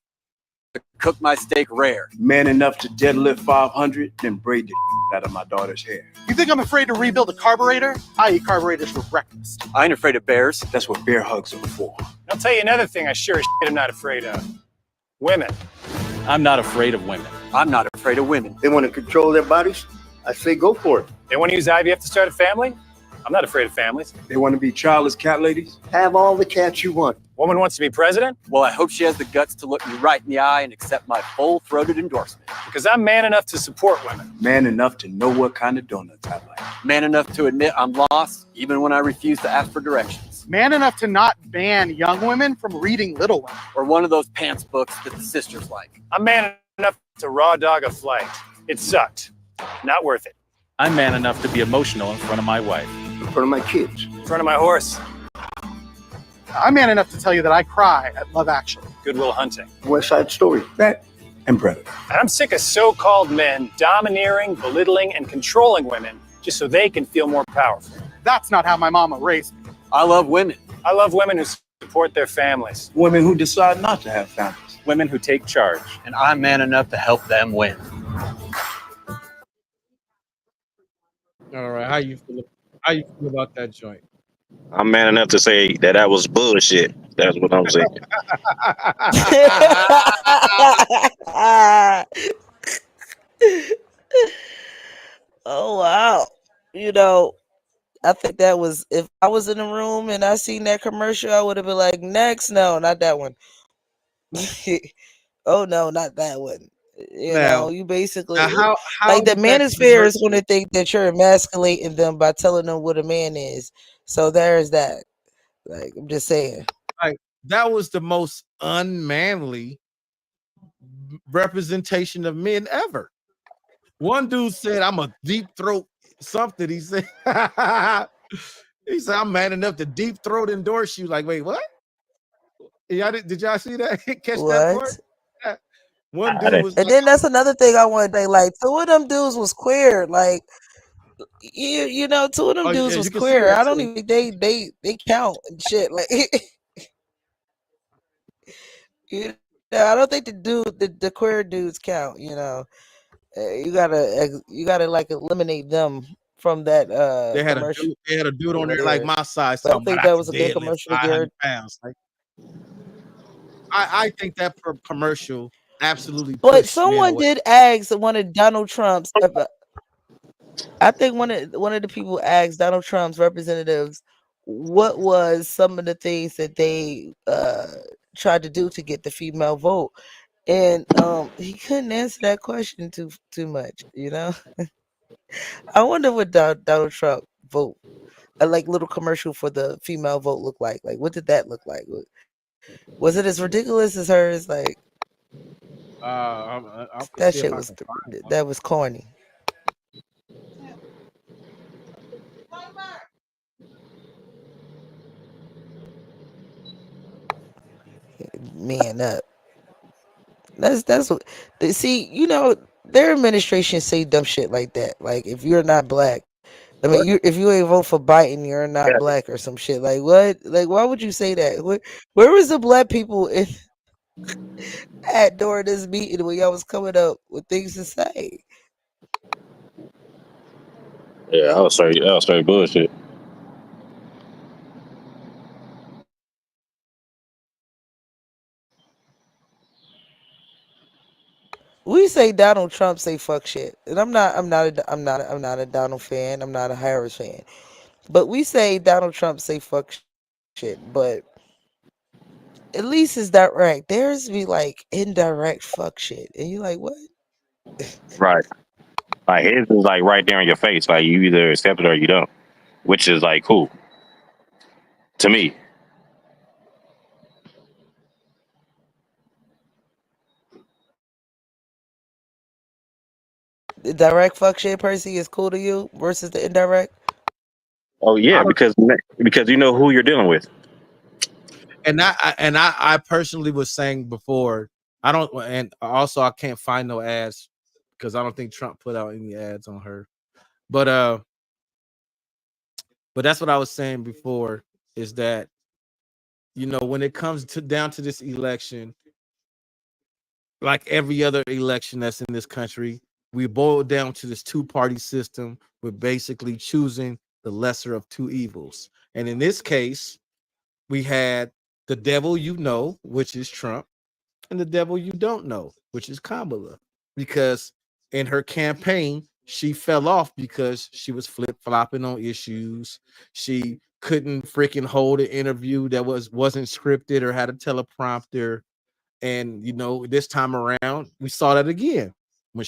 to cook my steak rare. Man enough to deadlift 500, then braid the out of my daughter's hair. You think I'm afraid to rebuild a carburetor? I eat carburetors for breakfast. I ain't afraid of bears. That's what bear hugs are for. I'll tell you another thing I sure as shit am not afraid of. Women. I'm not afraid of women. I'm not afraid of women. They want to control their bodies? I say go for it. They want to use IVF to start a family? I'm not afraid of families. They want to be childless cat ladies? Have all the cats you want. Woman wants to be president? Well, I hope she has the guts to look me right in the eye and accept my full-throated endorsement. Because I'm man enough to support women. Man enough to know what kind of donuts I like. Man enough to admit I'm lost, even when I refuse to ask for directions. Man enough to not ban young women from reading Little Women. Or one of those pants books that the sisters like. I'm man enough to raw dog a flight. It sucked. Not worth it. I'm man enough to be emotional in front of my wife. In front of my kids. In front of my horse. I'm man enough to tell you that I cry at Love Actually, Good Will Hunting. West Side Story. That and Predator. And I'm sick of so-called men domineering, belittling, and controlling women just so they can feel more powerful. That's not how my mama raised me. I love women. I love women who support their families. Women who decide not to have families. Women who take charge. And I'm man enough to help them win. All right, how you feel? How you feel about that joint? I'm man enough to say that was bullshit. That's what I'm saying. Oh wow. I think that was, if I was in the room and I seen that commercial, I would have been like, next, no, not that one. Oh no, not that one. You basically How like the does that manosphere is commercial- going to think that you're emasculating them by telling them what a man is. So there's that. Like I'm just saying. that was the most unmanly representation of men ever. One dude said, "I'm a deep throat something." He said, "He said I'm man enough to deep throat endorse you." Like, wait, what? Y'all did y'all see that? Catch that part? What? One I dude didn't. was And like, then that's another thing I want to say. Like, two of them dudes was queer. Like, you know, two of them "Oh yeah, dudes was you can see queer. that I don't too." even they count and shit. Like, you know, I don't think the queer dudes count. You know, you gotta like eliminate them from that commercial. They had a dude on Over there like there. my size But I talking about think I that can was a good deadlift commercial to get her. 500 pounds. Like, I think that commercial absolutely But pushed men someone away. did ask one of Donald Trump's. I think one of the people asked Donald Trump's representatives what was some of the things that they tried to do to get the female vote, and he couldn't answer that question too much. You know, I wonder what Donald Trump vote. A like little commercial for the female vote look like? Like, what did that look like? Was it as ridiculous as hers? Like, I'll that see if shit I was can find one. that was corny. Man up. That's what they see. You know, their administration say dumb shit like that. Like, if you're not black, I mean, if you ain't vote for Biden, you're not black or some shit. Like, what? Like, why would you say that? Where was the black people at during this meeting when y'all was coming up with things to say? Yeah, I was straight bullshit. We say Donald Trump say fuck shit, and I'm not a Donald fan. I'm not a Harris fan, but we say Donald Trump say fuck shit. But at least it's direct. Theirs be like indirect fuck shit, and you like what? Right. Like his is like right there in your face. Like you either accept it or you don't. Which is like cool to me. The direct fuck shit Percy is cool to you versus the indirect. Oh yeah, I don't, because you know who you're dealing with. I personally was saying before, I don't, and also I can't find no ads because I don't think Trump put out any ads on her. But that's what I was saying before, is that, you know, when it comes to down to this election, like every other election that's in this country, we boil down to this two-party system. We're basically choosing the lesser of two evils. And in this case, we had the devil you know, which is Trump, and the devil you don't know, which is Kamala. Because in her campaign, she fell off because she was flip-flopping on issues. She couldn't freaking hold an interview that wasn't scripted or had a teleprompter. And you know, this time around, we saw that again when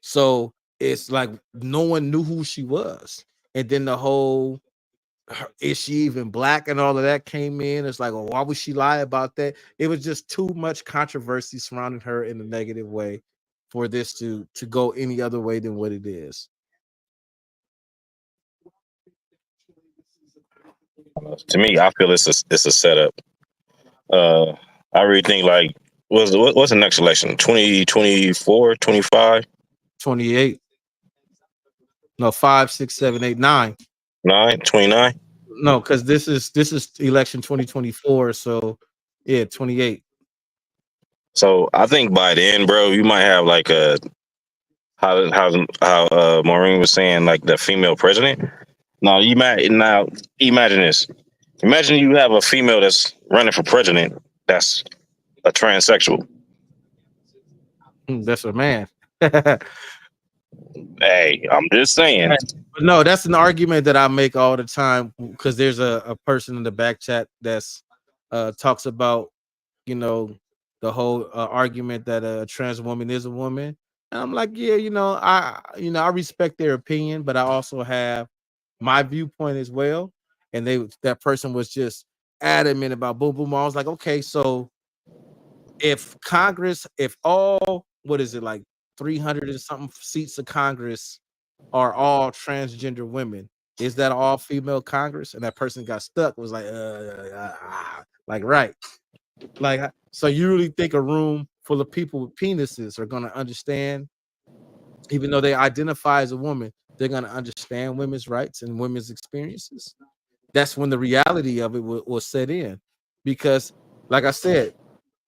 so it's like no one knew who she was. And then the whole is she even black and all of that came in. It's like, well, why would she lie about that? It was just too much controversy surrounding her in a negative way for this to go any other way than what it is. To me, I feel it's a setup. I really think like what's the next election? 2024, 25, 28. No, 5, 6, 7, 8, 9. 9, 29. No, because this is election 2024. So yeah, 28. So I think by then, bro, you might have like a how Maureen was saying, like the female president. Now imagine this. Imagine you have a female that's running for president that's a transsexual. That's a man. Hey, I'm just saying. No, that's an argument that I make all the time because there's a person in the back chat that's talks about, you know, the whole argument that a trans woman is a woman. And I'm like, yeah, I respect their opinion, but I also have my viewpoint as well. And that person was just adamant about boom boom. I was like, okay, so if Congress, if all, what is it, like 300 and something seats of Congress are all transgender women, is that all female Congress? And that person got stuck, was like, like, right. Like, so you really think a room full of people with penises are going to understand, even though they identify as a woman, they're going to understand women's rights and women's experiences? That's when the reality of it will set in. Because, like I said,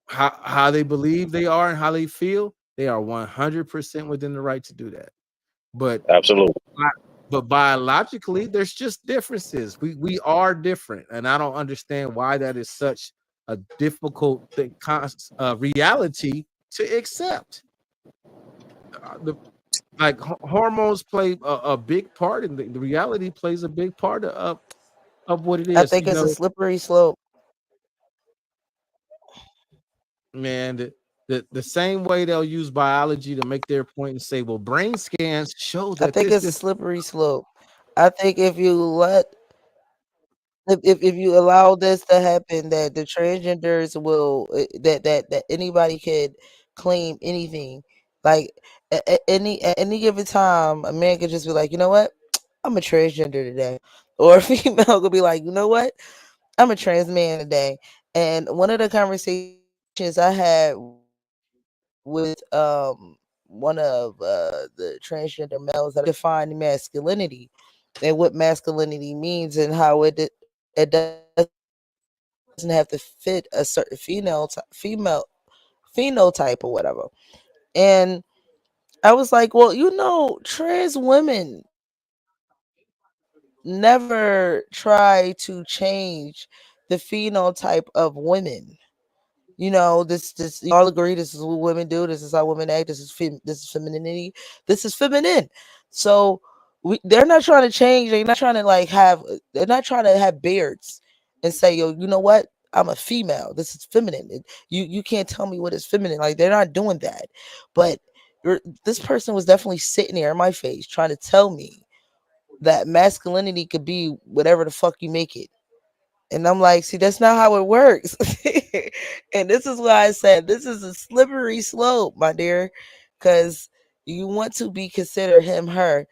how they believe they are and how they feel, they are 100% within the right to do that. But Absolutely. but biologically, there's just differences. We are different, and I don't understand why that is such a difficult thing, reality to accept. Hormones play a big part, and the reality plays a big part of what it I is. think it's a slippery slope. Man, the same way they'll use biology to make their point and say, well, brain scans show I that think it's a slippery slope. I think if you allow this to happen, that the transgenders will that anybody could claim anything. Like at any given time, a man could just be like, you know what, I'm a transgender today, or a female could be like, you know what, I'm a trans man today. And one of the conversations I had with one of the transgender males that define masculinity and what masculinity means and how it doesn't have to fit a certain female phenotype or whatever. And I was like, well, trans women never try to change the phenotype of women. This you all agree this is what women do, this is how women act, this is femininity, this is feminine. So they're not trying to change, they're not trying to have beards and say, yo, you know what, I'm a female, this is feminine. You can't tell me what is feminine. Like, they're not doing that. But this person was definitely sitting there in my face trying to tell me that masculinity could be whatever the fuck you make it. And I'm like, see, that's not how it works. And this is why I said this is a slippery slope, my dear, because you want to be considered him, her.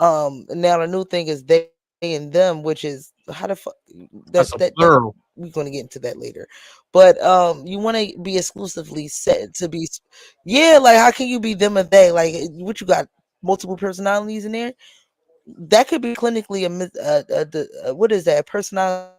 Now the new thing is they and them, which is how the fuck That's a plural. we're gonna get into that later. But you want to be exclusively set to be, yeah. Like, how can you be them and they? Like, what, you got multiple personalities in there? That could be clinically what is that, personality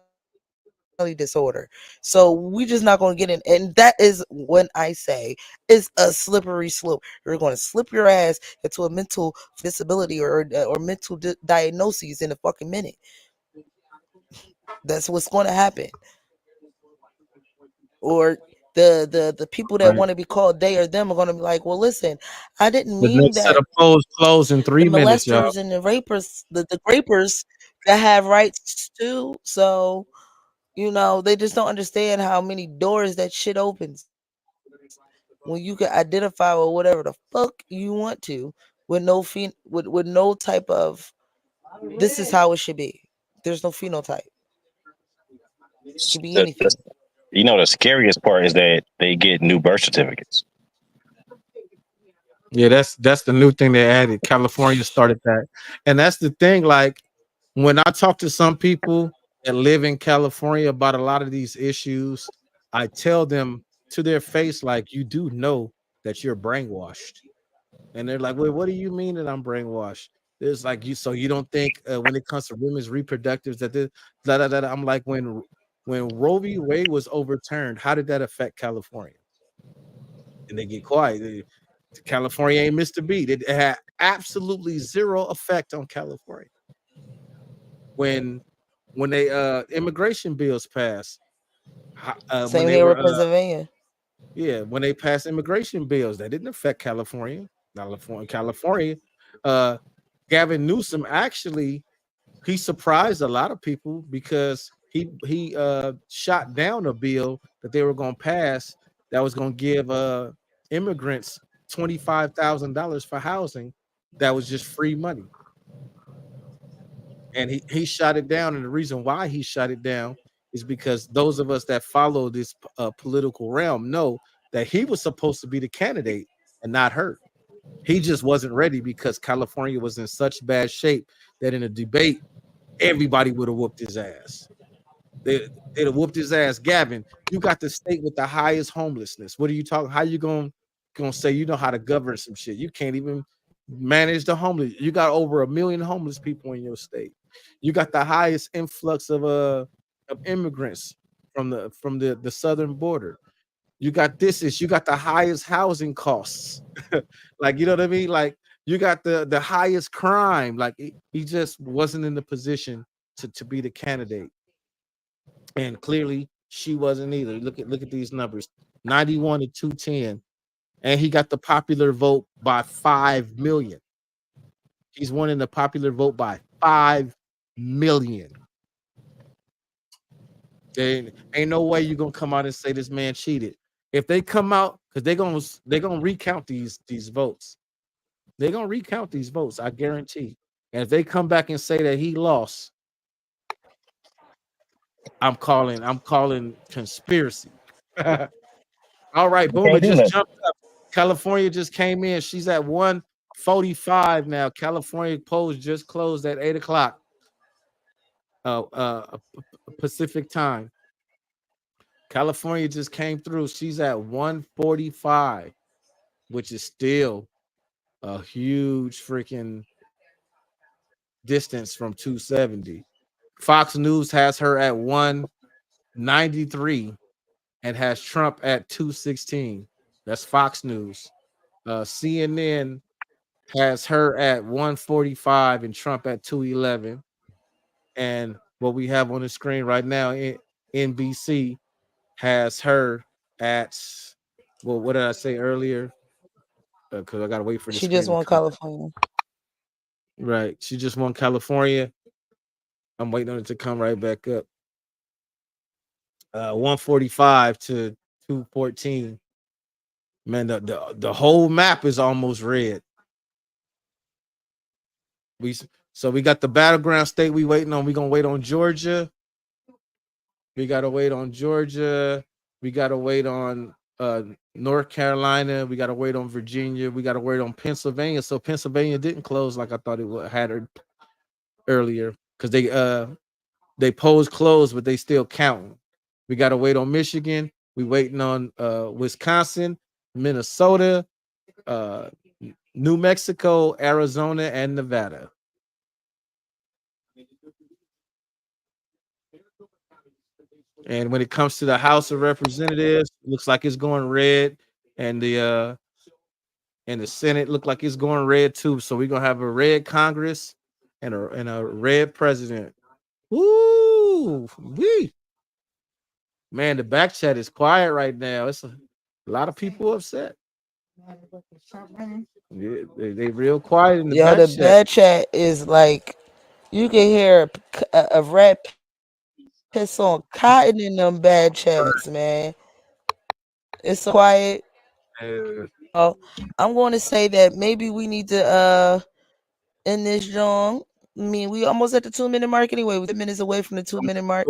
disorder. So we just not going to get in, and that is when I say it's a slippery slope. You're going to slip your ass into a mental disability or mental diagnoses in a fucking minute. That's what's going to happen. Or the people that want to be called they or them are going to be like, well, listen, I didn't The mean next set that. of polls close in 3 The minutes, y'all. molesters and the rapers, the rapers that have rights too. So they just don't understand how many doors that shit opens when you can identify with whatever the fuck you want to, with with no type of, this is how it should be. There's no phenotype. It could be anything. The scariest part is that they get new birth certificates. Yeah, that's the new thing they added. California started that. And that's the thing. Like, when I talk to some people that live in California about a lot of these issues, I tell them to their face, like, you do know that you're brainwashed. And they're like, wait, what do you mean that I'm brainwashed? There's like, you don't think when it comes to women's reproductives that this, I'm like, when Roe v. Wade was overturned, how did that affect California? And they get quiet. California ain't missed a beat. It had absolutely zero effect on California. When they immigration bills passed, Same here with Pennsylvania. Yeah, when they passed immigration bills, that didn't affect California. California, Gavin Newsom actually, he surprised a lot of people because he shot down a bill that they were going to pass that was going to give immigrants $25,000 for housing. That was just free money. And he shot it down. And the reason why he shot it down is because those of us that follow this political realm know that he was supposed to be the candidate and not her. He just wasn't ready because California was in such bad shape that in a debate, everybody would have whooped his ass. They'd have whooped his ass. Gavin, you got the state with the highest homelessness. What are you talking? How you gonna say you know how to govern some shit? You can't even manage the homeless. You got over 1 million homeless people in your state. You got the highest influx of immigrants from the southern border. You got you got the highest housing costs. Like, you know what I mean? Like, you got the highest crime. Like, he just wasn't in the position to be the candidate. And clearly she wasn't either. Look at these numbers: 91 to 210. And he got the popular vote by 5 million. He's winning the popular vote by 5 million. There ain't no way you're gonna come out and say this man cheated. If they come out, because they're gonna recount these votes. They're gonna recount these votes, I guarantee. And if they come back and say that he lost, I'm calling conspiracy. All right, boom, it just jumped up. California just came in. She's at 145 now. California polls just closed at 8 o'clock Pacific time. California just came through. She's at 145, which is still a huge freaking distance from 270. Fox News has her at 193 and has Trump at 216. That's Fox News. CNN has her at 145 and Trump at 211. And what we have on the screen right now, NBC has her at, well, what did I say earlier? Because I gotta wait for the She screen just to won come. California. Right, she just won California. I'm waiting on it to come right back up. 145 to 214. Man, the whole map is almost red. So we got the battleground state we waiting on. We're gonna wait on Georgia. We gotta wait on Georgia. We gotta wait on North Carolina. We gotta wait on Virginia. We gotta wait on Pennsylvania. So Pennsylvania didn't close like I thought it would had her earlier, because they polls closed, but they still counting. We gotta wait on Michigan. We waiting on Wisconsin, Minnesota, New Mexico, Arizona, and Nevada. And when it comes to the House of Representatives, it looks like it's going red, and the Senate look like it's going red too. So we're gonna have a red Congress and a red president. Woo wee. Man, the back chat is quiet right now. It's a lot of people upset. Yeah, they real quiet in the Yo, back the chat. bad chat is like, you can hear a rat piss on cotton in them bad chats, man. It's so quiet. Oh, I'm going to say that maybe we need to end this, John. I mean, we almost at the 2-minute mark anyway. We're 10 minutes away from the 2-minute mark.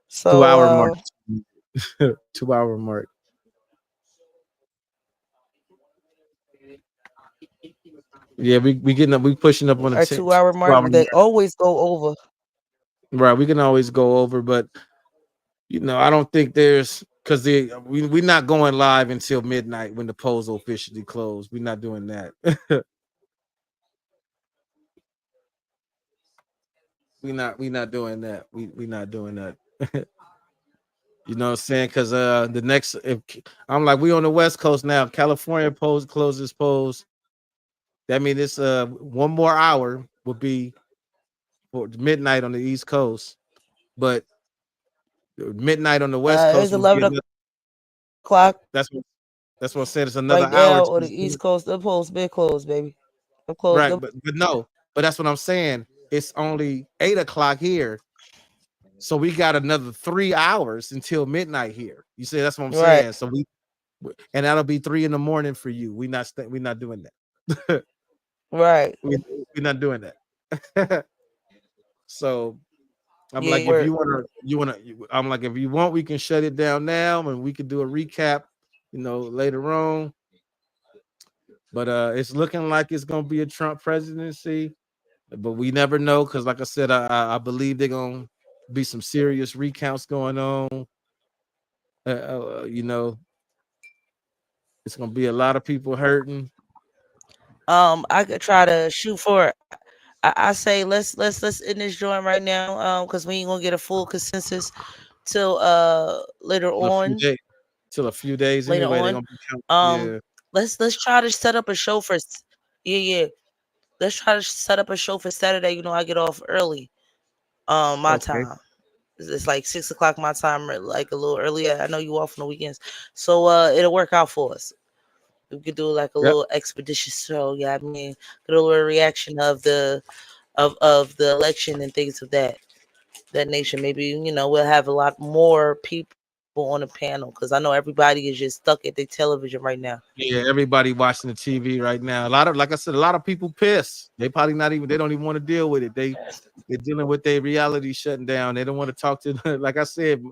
So 2 hour mark. 2 hour mark. Yeah, we getting up, we pushing up on the our 2 hour mark. They always go over. Right, we can always go over, but I don't think there's, because we're not going live until midnight when the polls officially close. We're not doing that. we not doing that. We not doing that. You know what I'm saying? Because the next, if I'm like, we on the West Coast now. California closes polls. That means it's 1 more hour would be for midnight on the East Coast, but midnight on the West Coast. It's 11 o'clock. That's what I said. It's another right now hour. on the East Coast. The polls been closed, baby. I'm closed. Right, but that's what I'm saying. It's only 8 o'clock here, so we got another 3 hours until midnight here. You see, that's what I'm saying. So and that'll be 3 a.m. for you. We're not doing that. Right. We're not doing that. So I'm Yeah, like, if I'm like, if you want, we can shut it down now, and we could do a recap, later on. But it's looking like it's gonna be a Trump presidency, but we never know because, like I said, I believe they're gonna be some serious recounts going on. It's gonna be a lot of people hurting. I could try to shoot for. I say let's end this joint right now. Because we ain't gonna get a full consensus till later In a few on. days, till a few days Later anyway. They're on. gonna be yeah. Let's try to set up a show for. Yeah. Let's try to set up a show for Saturday. I get off early. My Okay. time. It's like 6 o'clock my time, or like a little earlier. I know you off on the weekends, so it'll work out for us. We could do like a Yep. little expeditious show. Yeah, I mean, get a little reaction of the the election and things of that nation. Maybe we'll have a lot more people on the panel because I know everybody is just stuck at their television right now. Yeah, everybody watching the TV right now. Like I said, a lot of people pissed. They probably they don't even want to deal with it. They're dealing with their reality shutting down. They don't want to talk to like I said,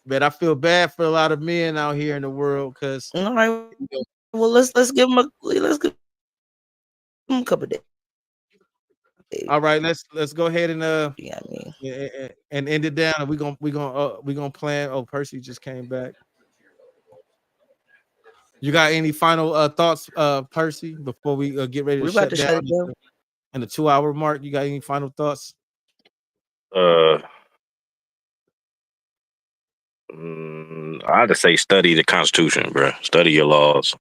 but I feel bad for a lot of men out here in the world because All right. Well, let's give them a couple of days. All right, let's go ahead and Yeah, I mean, and end it down. And we're gonna plan. Oh, Percy just came back. You got any final thoughts, Percy, before we get ready to we're shut about to shut down? it down. In the 2-hour mark, you got any final thoughts? I just say study the Constitution, bro. Study your laws.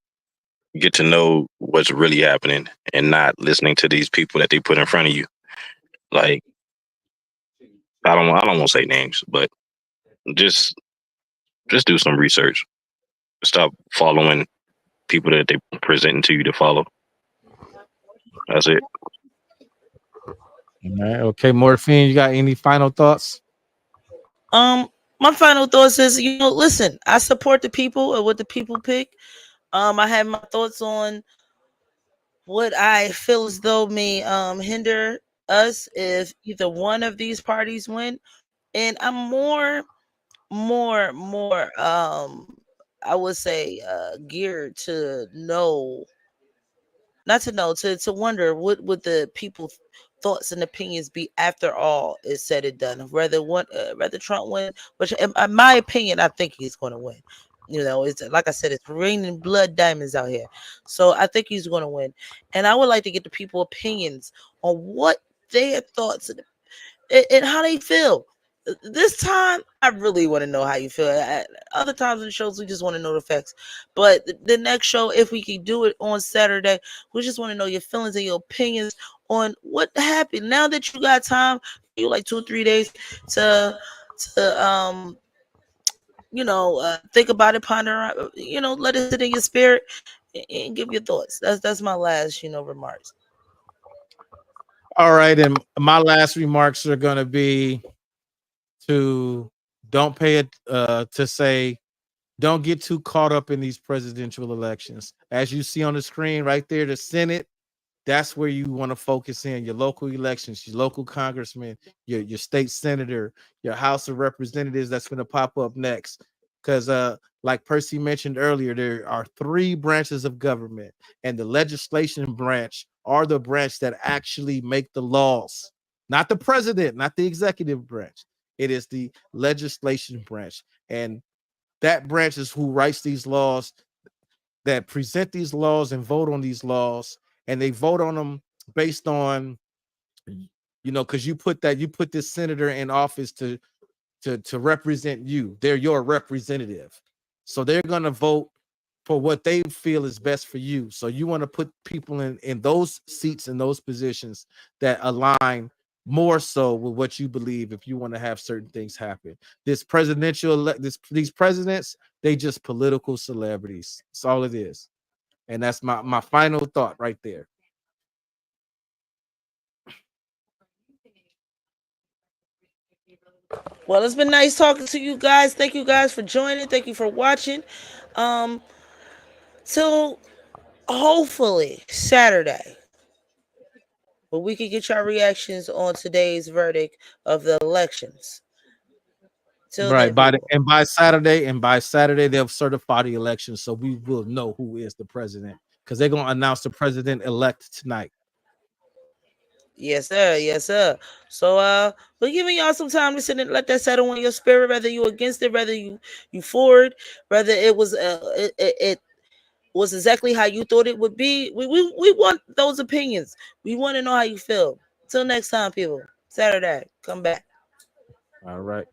Get to know what's really happening, and not listening to these people that they put in front of you. Like, I don't want to say names, but just do some research. Stop following people that they presenting to you to follow. That's it. All right. Okay, Morphine, you got any final thoughts? My final thoughts is, listen, I support the people or what the people pick. I have my thoughts on what I feel as though may hinder us if either one of these parties win. And I'm more I would say geared to to wonder what would the people thoughts and opinions be after all is said and done. Rather Trump win, which in my opinion, I think he's going to win. It's like I said, it's raining blood diamonds out here, so I think he's going to win. And I would like to get the people opinions on what their thoughts and how they feel. This time, I really want to know how you feel. Other times in shows, we just want to know the facts. But the next show, if we can do it on Saturday, we just want to know your feelings and your opinions on what happened. Now that you got time, you like 2 or 3 days to think about it, ponder, let it sit in your spirit and give your thoughts. That's my last, remarks. All right, and my last remarks are going to be to don't pay it to say don't get too caught up in these presidential elections. As you see on the screen right there, the Senate, that's where you want to focus in. Your local elections, your local congressman, your state senator, your House of Representatives, that's going to pop up next. Because like Percy mentioned earlier, there are 3 branches of government, and the legislation branch are the branch that actually make the laws, not the president, not the executive branch. It is the legislation branch, and that branch is who writes these laws, that present these laws and vote on these laws, and they vote on them based on, because you put this senator in office to represent you. They're your representative, so they're gonna vote for what they feel is best for you. So you want to put people in those seats, in those positions that align more so with what you believe if you want to have certain things happen. These presidents, they just political celebrities. That's all it is. And that's my final thought right there. Well, it's been nice talking to you guys. Thank you guys for joining. Thank you for watching. Till hopefully Saturday. but we can get your reactions on today's verdict of the elections. Till Right. then, By people. by Saturday they'll certify the election, so we will know who is the president because they're gonna announce the president elect tonight. Yes, sir. Yes, sir. So we're giving y'all some time to sit and let that settle in your spirit, whether you against it, whether you for it, whether it was it was exactly how you thought it would be. We want those opinions. We want to know how you feel. Till next time, people. Saturday. Come back. All right.